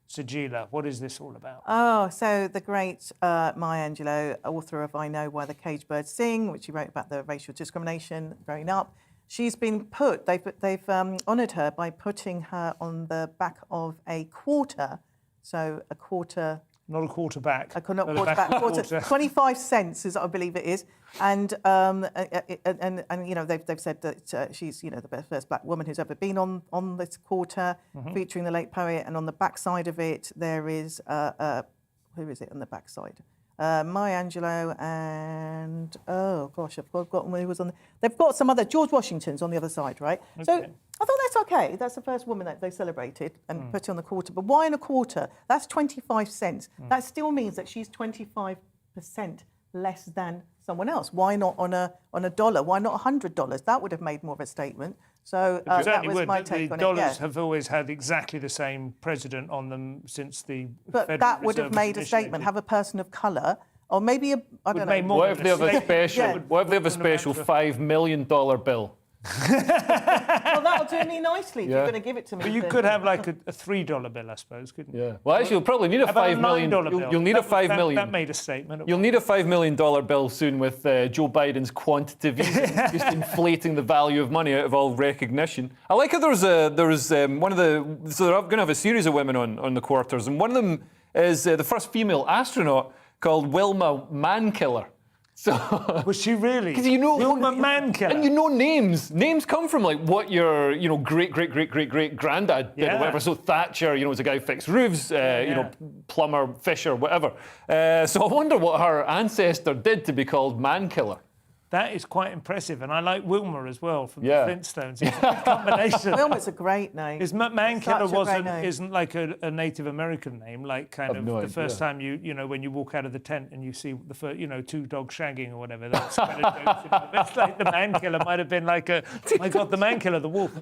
[SPEAKER 6] Sajila, what is this all about?
[SPEAKER 11] Oh, so the great Maya Angelou, author of I Know Why the Caged Birds Sing, which she wrote about the racial discrimination growing up. She's been they've honoured her by putting her on the back of a quarter. So a quarter...
[SPEAKER 6] Not a quarterback.
[SPEAKER 11] Not quarter. 25 cents is, I believe it is, and you know they've said that she's the first black woman who's ever been on this quarter, featuring the late poet, and on the back side of it there is who is it on the back side? Maya Angelou and oh gosh, I've forgotten who was on. They've got some other George Washington's on the other side, right? Okay. So I thought that's okay. That's the first woman that they celebrated and put it on the quarter. But why in a quarter? That's 25 cents. That still means that she's 25% less than someone else. Why not on a dollar? Why not $100? That would have made more of a statement. So that was my take on it.
[SPEAKER 6] The dollars have always had exactly the same president on them since the
[SPEAKER 11] But
[SPEAKER 6] Federal
[SPEAKER 11] that would
[SPEAKER 6] Reserve
[SPEAKER 11] have made a statement. Have a person of colour, or maybe I don't know.
[SPEAKER 12] What if they have a special? What if they have a special $5 million bill?
[SPEAKER 11] Well, that'll do me nicely if you're going to give it to me.
[SPEAKER 6] But you could have like a $3 bill, I suppose, couldn't you?
[SPEAKER 12] Yeah. Well, actually, you'll probably need a $5 million. You'll need a $5 million.
[SPEAKER 6] That made a statement.
[SPEAKER 12] You'll need a $5 million bill soon with Joe Biden's quantitative easing, just inflating the value of money out of all recognition. I like how there was one of the. So they're going to have a series of women on the quarters, and one of them is the first female astronaut called Wilma Mankiller. So
[SPEAKER 6] was she really?
[SPEAKER 12] Because
[SPEAKER 6] Wilma Mankiller.
[SPEAKER 12] And names. Names come from like what your great granddad did or whatever. So Thatcher, was a guy who fixed roofs. Plumber, Fisher, whatever. So I wonder what her ancestor did to be called Mankiller.
[SPEAKER 6] That is quite impressive, and I like Wilma as well from the Flintstones. It's a good combination.
[SPEAKER 11] Wilma's a great name.
[SPEAKER 6] Is Mankiller
[SPEAKER 11] isn't
[SPEAKER 6] like a Native American name, like kind of the first time you know when you walk out of the tent and you see the first, you know, two dogs shagging or whatever. That's kind of jokes, you know. That's like the Mankiller might have been like a my God, the Mankiller, the wolf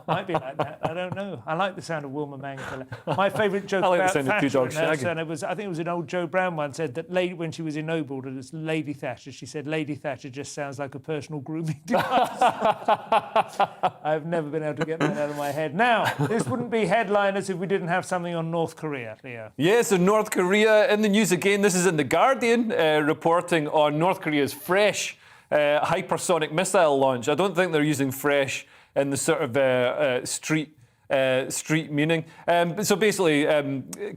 [SPEAKER 6] might be like that. I don't know. I like the sound of Wilma Mankiller. My favourite joke about Thatcher, and I think it was an old Joe Brown one, said that when she was ennobled as Lady Thatcher, she said Lady Thatcher just sounds like a personal grooming device. I've never been able to get that out of my head. Now, this wouldn't be headliners if we didn't have something on North Korea, Leo.
[SPEAKER 12] Yeah, so North Korea in the news again. This is in The Guardian, reporting on North Korea's fresh hypersonic missile launch. I don't think they're using fresh in the sort of street meaning. So basically,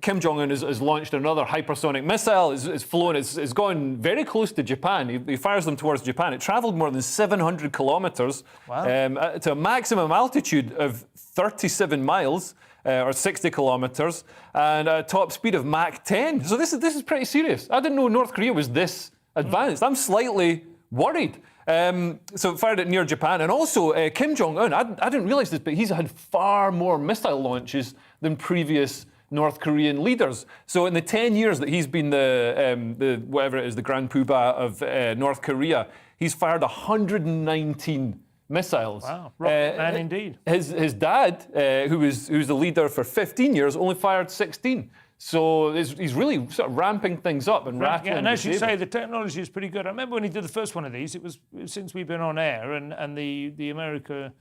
[SPEAKER 12] Kim Jong-un has launched another hypersonic missile. It's flown. It's gone very close to Japan. He fires them towards Japan. It travelled more than 700 kilometres to a maximum altitude of 37 miles or 60 kilometres and a top speed of Mach 10. So this is pretty serious. I didn't know North Korea was this advanced. I'm slightly worried. So it fired it near Japan. And also, Kim Jong-un, I didn't realise this, but he's had far more missile launches than previous North Korean leaders. So in the 10 years that he's been the whatever it is, the Grand Poobah of North Korea, he's fired 119 missiles.
[SPEAKER 6] Wow, rocket man indeed.
[SPEAKER 12] His dad, who was the leader for 15 years, only fired 16. So he's really sort of ramping things up and rattling.
[SPEAKER 6] And as you say, the technology is pretty good. I remember when he did the first one of these, it was since we've been on air, and the America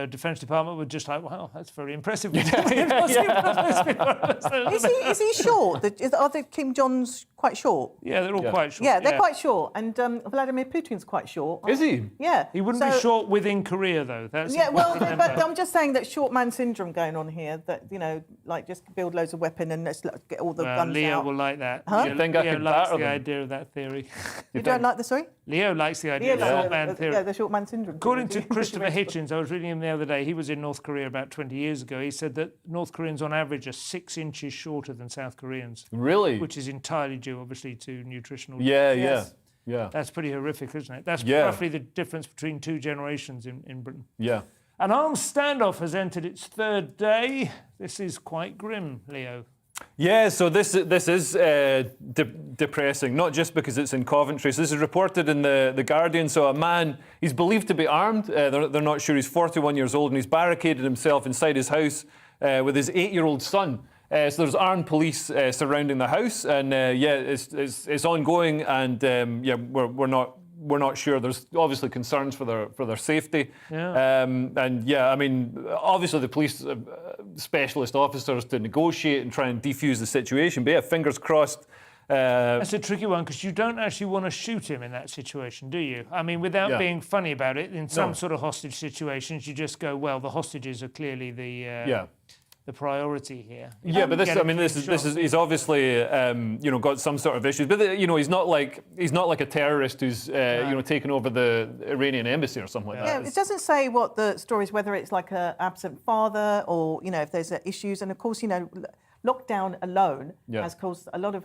[SPEAKER 6] Defence Department were just like, wow, that's very impressive.
[SPEAKER 11] Is he short? Are the Kim Jong-uns quite short?
[SPEAKER 6] Yeah, they're all quite short.
[SPEAKER 11] Yeah, they're quite short. And Vladimir Putin's quite short.
[SPEAKER 12] Is he?
[SPEAKER 11] Yeah.
[SPEAKER 6] He wouldn't be short within Korea, though. That's
[SPEAKER 11] but I'm just saying that short man syndrome going on here, that, you know, like just build loads of weapon and let's get all the guns
[SPEAKER 6] Leo
[SPEAKER 11] out.
[SPEAKER 6] will like that.
[SPEAKER 11] Huh?
[SPEAKER 12] You think I
[SPEAKER 6] Leo
[SPEAKER 12] could
[SPEAKER 6] likes
[SPEAKER 12] batter
[SPEAKER 6] the
[SPEAKER 12] them?
[SPEAKER 6] idea of that theory.
[SPEAKER 11] You don't like the, sorry?
[SPEAKER 6] Leo likes the idea of the short man theory.
[SPEAKER 11] Yeah, the short man syndrome.
[SPEAKER 6] According to Christopher Hitchens, I was reading him the other day, he was in North Korea about 20 years ago. He said that North Koreans on average are 6 inches shorter than South Koreans.
[SPEAKER 12] Really?
[SPEAKER 6] Which is entirely due, obviously, to nutritional...
[SPEAKER 12] Yeah.
[SPEAKER 6] That's pretty horrific, isn't it? That's roughly the difference between 2 generations in Britain.
[SPEAKER 12] Yeah.
[SPEAKER 6] An armed standoff has entered its 3rd day. This is quite grim, Leo.
[SPEAKER 12] Yeah, so this is depressing, not just because it's in Coventry. So this is reported in the Guardian. So a man, he's believed to be armed. They're not sure. He's 41 years old, and he's barricaded himself inside his house with his 8-year-old son. So there's armed police surrounding the house, and it's ongoing. And we're not sure. There's obviously concerns for their safety.
[SPEAKER 6] Yeah.
[SPEAKER 12] I mean, obviously the police specialist officers to negotiate and try and defuse the situation. But yeah, fingers crossed.
[SPEAKER 6] That's a tricky one because you don't actually want to shoot him in that situation, do you? I mean, without being funny about it, in some sort of hostage situations, you just go, well, the hostages are clearly the priority here.
[SPEAKER 12] But he's obviously got some sort of issues. But he's not like a terrorist who's taken over the Iranian embassy or something like that.
[SPEAKER 11] Yeah, it doesn't say what the story is, whether it's like an absent father or if there's issues. And of course, lockdown alone has caused a lot of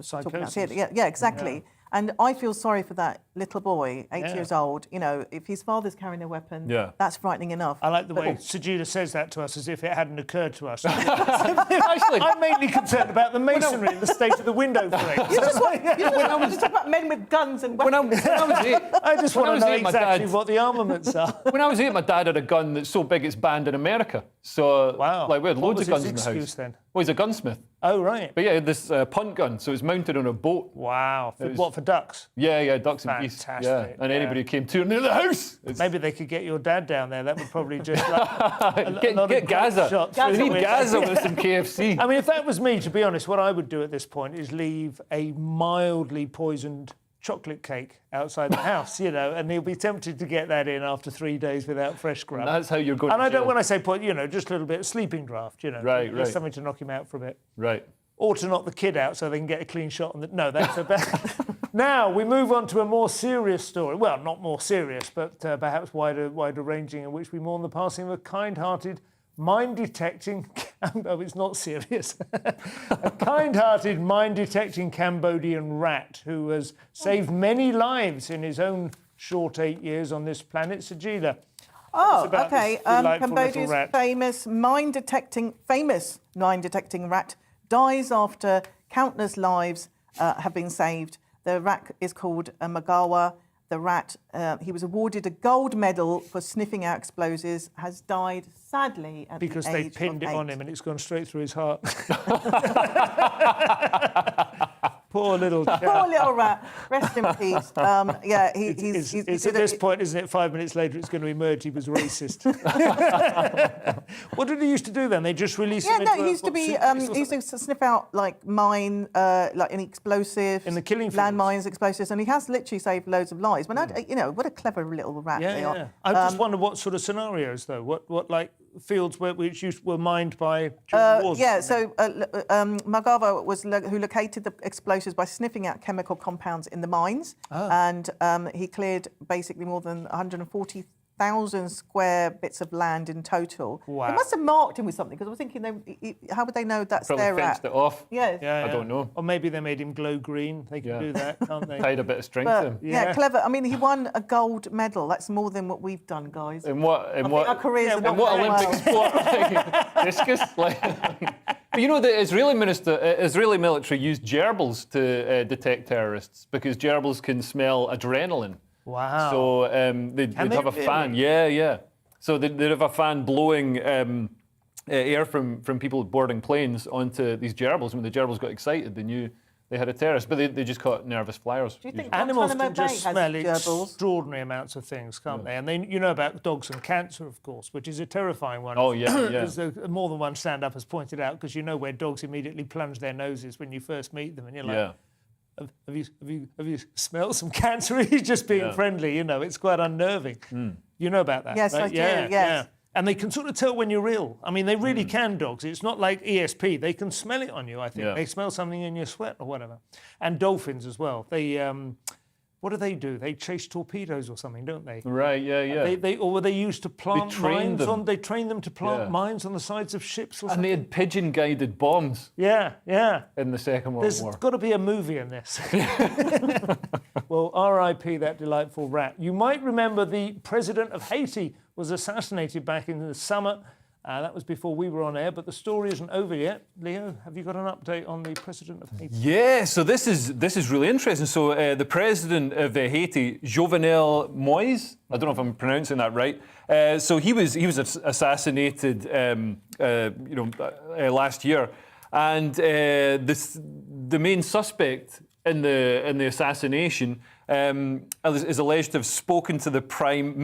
[SPEAKER 6] psychosis.
[SPEAKER 11] Yeah, exactly. Yeah. And I feel sorry for that little boy, 8 years old. If his father's carrying a weapon, that's frightening enough.
[SPEAKER 6] I like the way Sajida says that to us as if it hadn't occurred to us. Actually, I'm mainly concerned about the masonry and the state of the window frame.
[SPEAKER 11] You just talk about men with guns and weapons.
[SPEAKER 6] I just want to know exactly what the armaments are.
[SPEAKER 12] When I was 8, my dad had a gun that's so big it's banned in America. So, we had loads of guns in the house.
[SPEAKER 6] Then?
[SPEAKER 12] Well, he's a gunsmith.
[SPEAKER 6] Oh, right.
[SPEAKER 12] But yeah, he had this punt gun, so it was mounted on a boat.
[SPEAKER 6] Wow. For ducks?
[SPEAKER 12] Yeah, ducks and geese. Yeah. And anybody who came too near the house.
[SPEAKER 6] Maybe they could get your dad down there. That would probably just...
[SPEAKER 12] get Gaza. They need Gaza with some KFC.
[SPEAKER 6] I mean, if that was me, to be honest, what I would do at this point is leave a mildly poisoned chocolate cake outside the house, and he'll be tempted to get that in after 3 days without fresh grub.
[SPEAKER 12] And that's how you're going.
[SPEAKER 6] And I don't, when I say just a little bit of sleeping draft,
[SPEAKER 12] right,
[SPEAKER 6] just something to knock him out for a bit,
[SPEAKER 12] right,
[SPEAKER 6] or to knock the kid out so they can get a clean shot on the. No, that's a bad. Now we move on to a more serious story. Well, not more serious, but perhaps wider ranging, in which we mourn the passing of a kind-hearted mind-detecting... Oh, it's not serious. A kind-hearted, mind-detecting Cambodian rat who has saved many lives in his own short 8 years on this planet, Sajida.
[SPEAKER 11] Oh, OK. Cambodia's famous mind-detecting rat dies after countless lives have been saved. The rat is called Magawa. The rat, he was awarded a gold medal for sniffing out explosives, has died sadly at
[SPEAKER 6] because
[SPEAKER 11] the
[SPEAKER 6] they
[SPEAKER 11] age
[SPEAKER 6] pinned
[SPEAKER 11] of
[SPEAKER 6] it
[SPEAKER 11] 8.
[SPEAKER 6] on him and it's gone straight through his heart. Poor little chap.
[SPEAKER 11] Poor little rat. Rest in peace. Yeah, he's
[SPEAKER 6] at this point, isn't it? 5 minutes later, it's going to emerge he was racist. What did he used to do then? They just released him?
[SPEAKER 11] He used to be. He used to sniff out like mine, like any explosives,
[SPEAKER 6] in the killing
[SPEAKER 11] landmines, explosives, and he has literally saved loads of lives. When what a clever little rat they are.
[SPEAKER 6] Yeah. I just wonder what sort of scenarios though. What like fields which were mined by during wars?
[SPEAKER 11] Yeah. So Magawa was who located the explosives by sniffing out chemical compounds in the mines, and he cleared basically more than 140,000 square bits of land in total.
[SPEAKER 6] Wow.
[SPEAKER 11] They must have marked him with something, because I was thinking, how would they know that's
[SPEAKER 12] Probably
[SPEAKER 11] their rat?
[SPEAKER 12] fenced it off.
[SPEAKER 11] Yeah.
[SPEAKER 12] I don't know.
[SPEAKER 6] Or maybe they made him glow green. They can do that, can't they?
[SPEAKER 12] Tied a bit of string to him.
[SPEAKER 11] Yeah, clever. I mean, he won a gold medal. That's more than what we've done, guys.
[SPEAKER 12] In what?
[SPEAKER 11] Our careers are
[SPEAKER 12] in
[SPEAKER 11] not
[SPEAKER 12] what
[SPEAKER 11] very
[SPEAKER 12] Olympic
[SPEAKER 11] well.
[SPEAKER 12] sport? Like, discus? But you know, the Israeli military used gerbils to detect terrorists because gerbils can smell adrenaline.
[SPEAKER 6] Wow.
[SPEAKER 12] So they'd have a fan. Yeah. So they'd have a fan blowing air from people boarding planes onto these gerbils. When the gerbils got excited, they knew they had a terrorist, but they just caught nervous flyers.
[SPEAKER 11] Do you think
[SPEAKER 6] animals can
[SPEAKER 11] Guantanamo
[SPEAKER 6] just
[SPEAKER 11] Bay
[SPEAKER 6] smell
[SPEAKER 11] has gerbils?
[SPEAKER 6] extraordinary amounts of things, can't they? And you know about dogs and cancer, of course, which is a terrifying one.
[SPEAKER 12] Oh, yeah.
[SPEAKER 6] Because more than one stand-up has pointed out, because you know where dogs immediately plunge their noses when you first meet them, and you're like, have you smelled some cancer? He's just being friendly, you know. It's quite unnerving. You know about that,
[SPEAKER 11] Yes,
[SPEAKER 6] right?
[SPEAKER 11] I do, yes.
[SPEAKER 6] And they can sort of tell when you're ill. I mean, they really can, dogs. It's not like ESP. They can smell it on you, I think.
[SPEAKER 12] Yeah.
[SPEAKER 6] They smell something in your sweat or whatever. And dolphins as well. They, what do? They chase torpedoes or something, don't they?
[SPEAKER 12] Right, yeah.
[SPEAKER 6] They used to plant mines
[SPEAKER 12] them.
[SPEAKER 6] They trained them to plant mines on the sides of ships or something.
[SPEAKER 12] And they had pigeon-guided bombs.
[SPEAKER 6] Yeah.
[SPEAKER 12] In the Second World War.
[SPEAKER 6] There's got to be a movie in this. Well, R.I.P. that delightful rat. You might remember the president of Haiti was assassinated back in the summer. That was before we were on air, but the story isn't over yet. Leo, have you got an update on the president of Haiti?
[SPEAKER 12] Yeah, so this is really interesting. So the president of Haiti, Jovenel Moïse, I don't know if I'm pronouncing that right. So he was assassinated, last year, and the main suspect in the assassination is alleged to have spoken to the Prime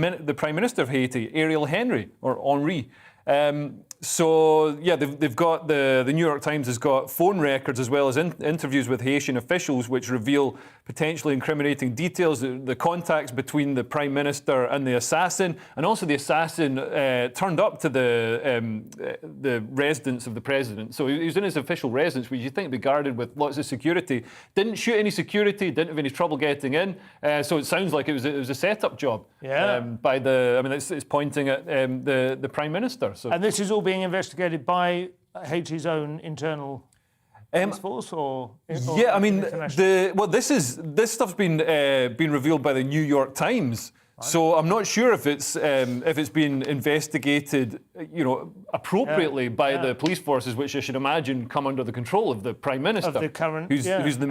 [SPEAKER 12] Minister of Haiti, Ariel Henry or Henry. They've got the New York Times has got phone records as well as interviews with Haitian officials which reveal potentially incriminating details, the contacts between the Prime Minister and the assassin, and also the assassin turned up to the residence of the president. So he was in his official residence, which you think would be guarded with lots of security. Didn't shoot any security, didn't have any trouble getting in. So it sounds like it was a set-up job.
[SPEAKER 6] Yeah.
[SPEAKER 12] It's pointing at the Prime Minister. So.
[SPEAKER 6] And this is all being investigated by Haiti's own internal police force, or
[SPEAKER 12] this stuff's been revealed by the New York Times. Right. So I'm not sure if it's been investigated, appropriately by the police forces, which I should imagine come under the control of the Prime Minister,
[SPEAKER 6] of the current,
[SPEAKER 12] who's the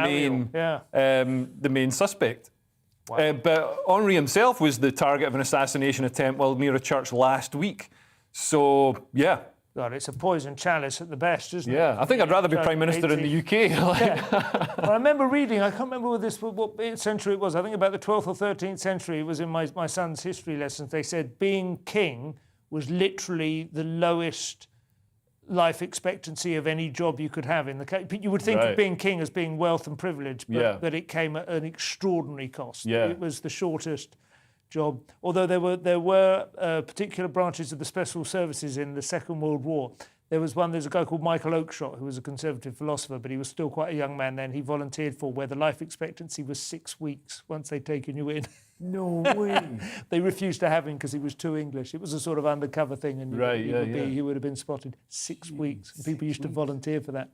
[SPEAKER 12] main suspect. Wow. But Henry himself was the target of an assassination attempt while near a church last week. So, yeah.
[SPEAKER 6] God, it's a poison chalice at the best, isn't it?
[SPEAKER 12] Yeah, I think I'd rather be Prime Minister in the UK.
[SPEAKER 6] Well, I remember reading, I can't remember what century it was, I think about the 12th or 13th century, it was in my son's history lessons, they said being king was literally the lowest life expectancy of any job you could have in the... You would think of being king as being wealth and privilege, but it came at an extraordinary cost.
[SPEAKER 12] Yeah.
[SPEAKER 6] It was the shortest job, although there were particular branches of the special services in the Second World War. There's a guy called Michael Oakeshott, who was a conservative philosopher, but he was still quite a young man then. He volunteered for where the life expectancy was 6 weeks once they'd taken you in. No way. They refused to have him because he was too English. It was a sort of undercover thing, and he would have been spotted 6 weeks. And people used to volunteer for that.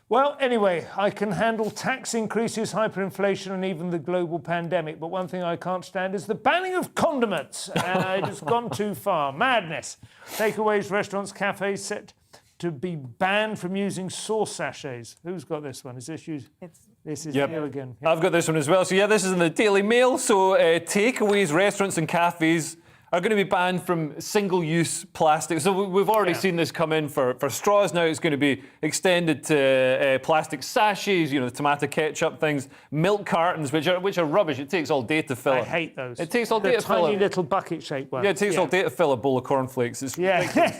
[SPEAKER 6] Well, anyway, I can handle tax increases, hyperinflation, and even the global pandemic. But one thing I can't stand is the banning of condiments. It has gone too far. Madness. Takeaways, restaurants, cafes set to be banned from using sauce sachets. Who's got this one? Is this you? This is you again.
[SPEAKER 12] I've got this one as well. So yeah, this is in the Daily Mail. So takeaways, restaurants and cafes are going to be banned from single-use plastic. So we've already seen this come in for straws. Now it's going to be extended to plastic sachets, the tomato ketchup things, milk cartons, which are rubbish. It takes all day to fill.
[SPEAKER 6] I hate those.
[SPEAKER 12] It takes all day to fill.
[SPEAKER 6] Tiny little bucket-shaped ones.
[SPEAKER 12] Yeah, it takes all day to fill a bowl of cornflakes. It's ridiculous.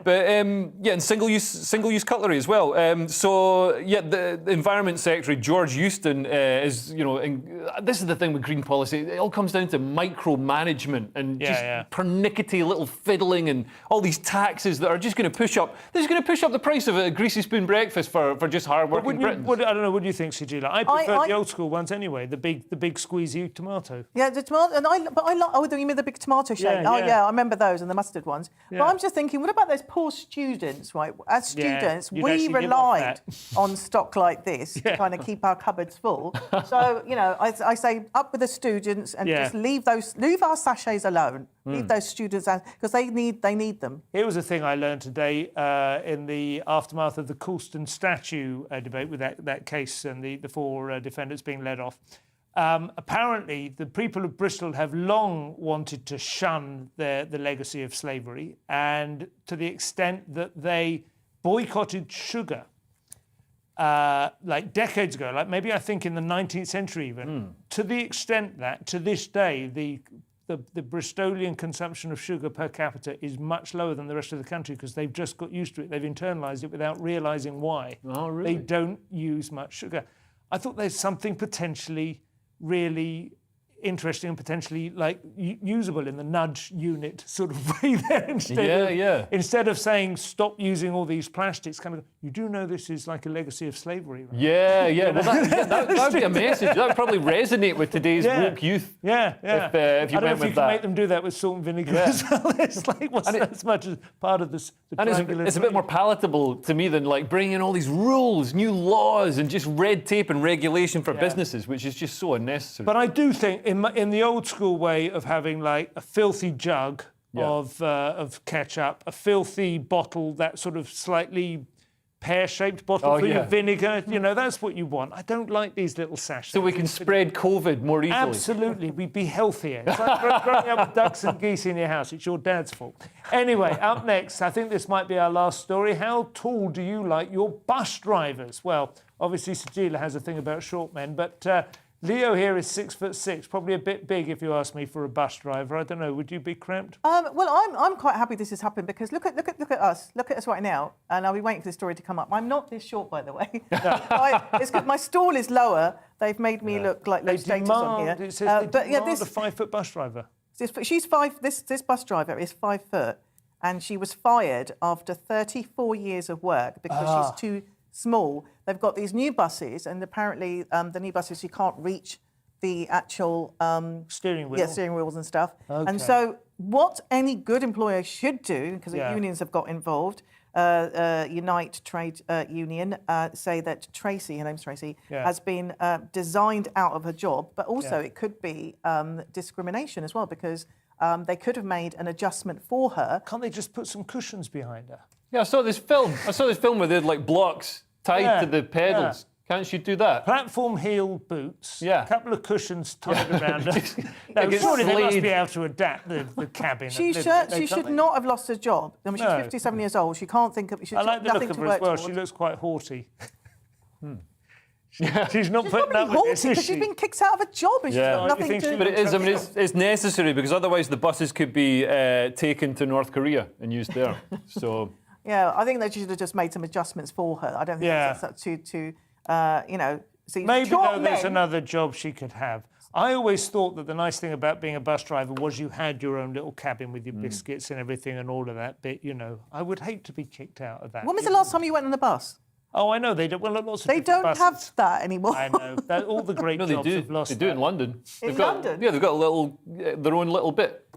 [SPEAKER 12] But and single-use cutlery as well. The Environment Secretary George Euston is, this is the thing with green policy. It all comes down to micromanagement and pernickety little fiddling and all these taxes that are just going to push up. This is going to push up the price of a greasy spoon breakfast for just hard-working Britons.
[SPEAKER 6] I don't know. What do you think, Sajila? I prefer the old school ones anyway. The big squeezy tomato.
[SPEAKER 11] Yeah, the tomato. And I like. Oh, you mean the big tomato shape? Yeah, I remember those and the mustard ones. Yeah. But I'm just thinking, what about those poor students, right? As students, we relied on stock like this to kind of keep our cupboards full. So I say up with the students and just leave our sachets alone. Leave those students out because they need them.
[SPEAKER 6] Here was a thing I learned today in the aftermath of the Coulston statue debate with that case and the four defendants being led off. Apparently, the people of Bristol have long wanted to shun the legacy of slavery, and to the extent that they boycotted sugar. Like decades ago, like maybe I think in the 19th century even, to the extent that to this day the Bristolian consumption of sugar per capita is much lower than the rest of the country because they've just got used to it. They've internalised it without realising why.
[SPEAKER 12] Oh, really?
[SPEAKER 6] They don't use much sugar. I thought there's something potentially really interesting and potentially usable in the nudge unit sort of way there instead of saying stop using all these plastics, kind of you do know this is like a legacy of slavery, right?
[SPEAKER 12] Well, that would be a message that would probably resonate with today's woke youth.
[SPEAKER 6] If you
[SPEAKER 12] went with that.
[SPEAKER 6] I don't know if you can make them do that with salt and vinegar as well. It's like as much as part of this.
[SPEAKER 12] And it's a bit more palatable to me than like bringing in all these rules, new laws, and just red tape and regulation for businesses, which is just so unnecessary.
[SPEAKER 6] But I do think in the old school way of having like a filthy jug of ketchup, a filthy bottle, that sort of slightly pear-shaped bottle for your vinegar, that's what you want. I don't like these little sachets.
[SPEAKER 12] So we can spread COVID more easily.
[SPEAKER 6] Absolutely, we'd be healthier. It's like growing up with ducks and geese in your house. It's your dad's fault. Anyway, up next, I think this might be our last story. How tall do you like your bus drivers? Well, obviously Sajila has a thing about short men, but Leo here is 6'6", probably a bit big if you ask me for a bus driver. I don't know. Would you be cramped?
[SPEAKER 11] Well, I'm quite happy this has happened because look at us. Look at us right now, and I'll be waiting for the story to come up. I'm not this short, by the way. It's good. My stall is lower. They've made me look like low status on here.
[SPEAKER 6] It says they demand a 5-foot bus driver.
[SPEAKER 11] She's 5. This bus driver is 5 foot, and she was fired after 34 years of work because she's too small. They've got these new buses, and apparently the new buses you can't reach the actual
[SPEAKER 6] steering wheel.
[SPEAKER 11] Yeah, steering wheels and stuff. Okay. And so, what any good employer should do, because the unions have got involved, Unite Trade Union say that Tracy, her name's Tracy, has been designed out of her job, but also it could be discrimination as well because they could have made an adjustment for her.
[SPEAKER 6] Can't they just put some cushions behind her?
[SPEAKER 12] Yeah, I saw this film where they had like blocks tied to the pedals. Can't she do that?
[SPEAKER 6] Platform heel boots, a couple of cushions tied around her.
[SPEAKER 12] Surely
[SPEAKER 6] they must be able to adapt the cabin.
[SPEAKER 11] She should not have lost her job. I mean, she's 57 years old. She can't think of...
[SPEAKER 6] I like the look of her as well. She looks quite haughty. She's not putting up with this,
[SPEAKER 11] because she's been kicked out of a job and she's got nothing to...
[SPEAKER 12] But it is, I mean, it's necessary because otherwise the buses could be taken to North Korea and used there. So...
[SPEAKER 11] Yeah, I think they should have just made some adjustments for her. I don't think that's too see,
[SPEAKER 6] maybe there's another job she could have. I always thought that the nice thing about being a bus driver was you had your own little cabin with your biscuits and everything and all of that bit, I would hate to be kicked out of that.
[SPEAKER 11] When was the last time you went on the bus?
[SPEAKER 6] Oh, I know they do. Well, lots of
[SPEAKER 11] They
[SPEAKER 6] different
[SPEAKER 11] don't
[SPEAKER 6] buses.
[SPEAKER 11] have that anymore.
[SPEAKER 6] I know. All the great
[SPEAKER 12] No,
[SPEAKER 6] jobs
[SPEAKER 12] they do.
[SPEAKER 6] have lost
[SPEAKER 12] They do
[SPEAKER 6] that.
[SPEAKER 12] in London.
[SPEAKER 11] In
[SPEAKER 12] got,
[SPEAKER 11] London?
[SPEAKER 12] Yeah, they've got a little, their own little bit.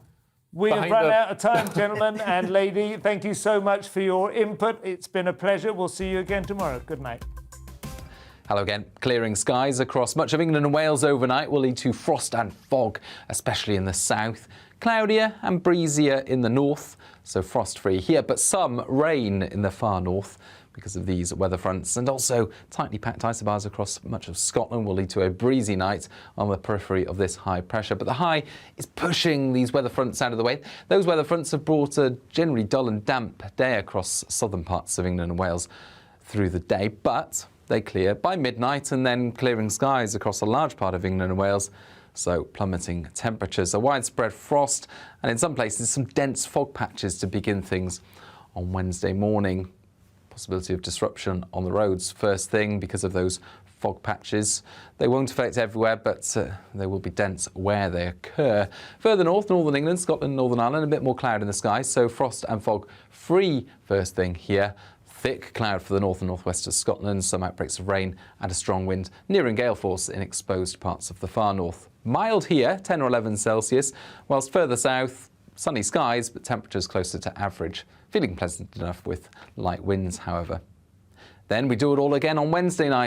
[SPEAKER 6] We have
[SPEAKER 12] behind
[SPEAKER 6] run
[SPEAKER 12] the-
[SPEAKER 6] out of time, gentlemen and lady. Thank you so much for your input. It's been a pleasure. We'll see you again tomorrow. Good night.
[SPEAKER 1] Hello again. Clearing skies across much of England and Wales overnight will lead to frost and fog, especially in the south. Cloudier and breezier in the north, so frost-free here, but some rain in the far north because of these weather fronts, and also tightly packed isobars across much of Scotland will lead to a breezy night on the periphery of this high pressure. But the high is pushing these weather fronts out of the way. Those weather fronts have brought a generally dull and damp day across southern parts of England and Wales through the day, but they clear by midnight, and then clearing skies across a large part of England and Wales. So plummeting temperatures, a widespread frost, and in some places some dense fog patches to begin things on Wednesday morning. Possibility of disruption on the roads first thing because of those fog patches. They won't affect everywhere, but they will be dense where they occur. Further north, northern England, Scotland, Northern Ireland, a bit more cloud in the sky, so frost and fog free first thing here. Thick cloud for the north and northwest of Scotland, some outbreaks of rain and a strong wind nearing gale force in exposed parts of the far north. Mild here, 10 or 11 Celsius, whilst further south, sunny skies, but temperatures closer to average. Feeling pleasant enough with light winds, however. Then we do it all again on Wednesday night.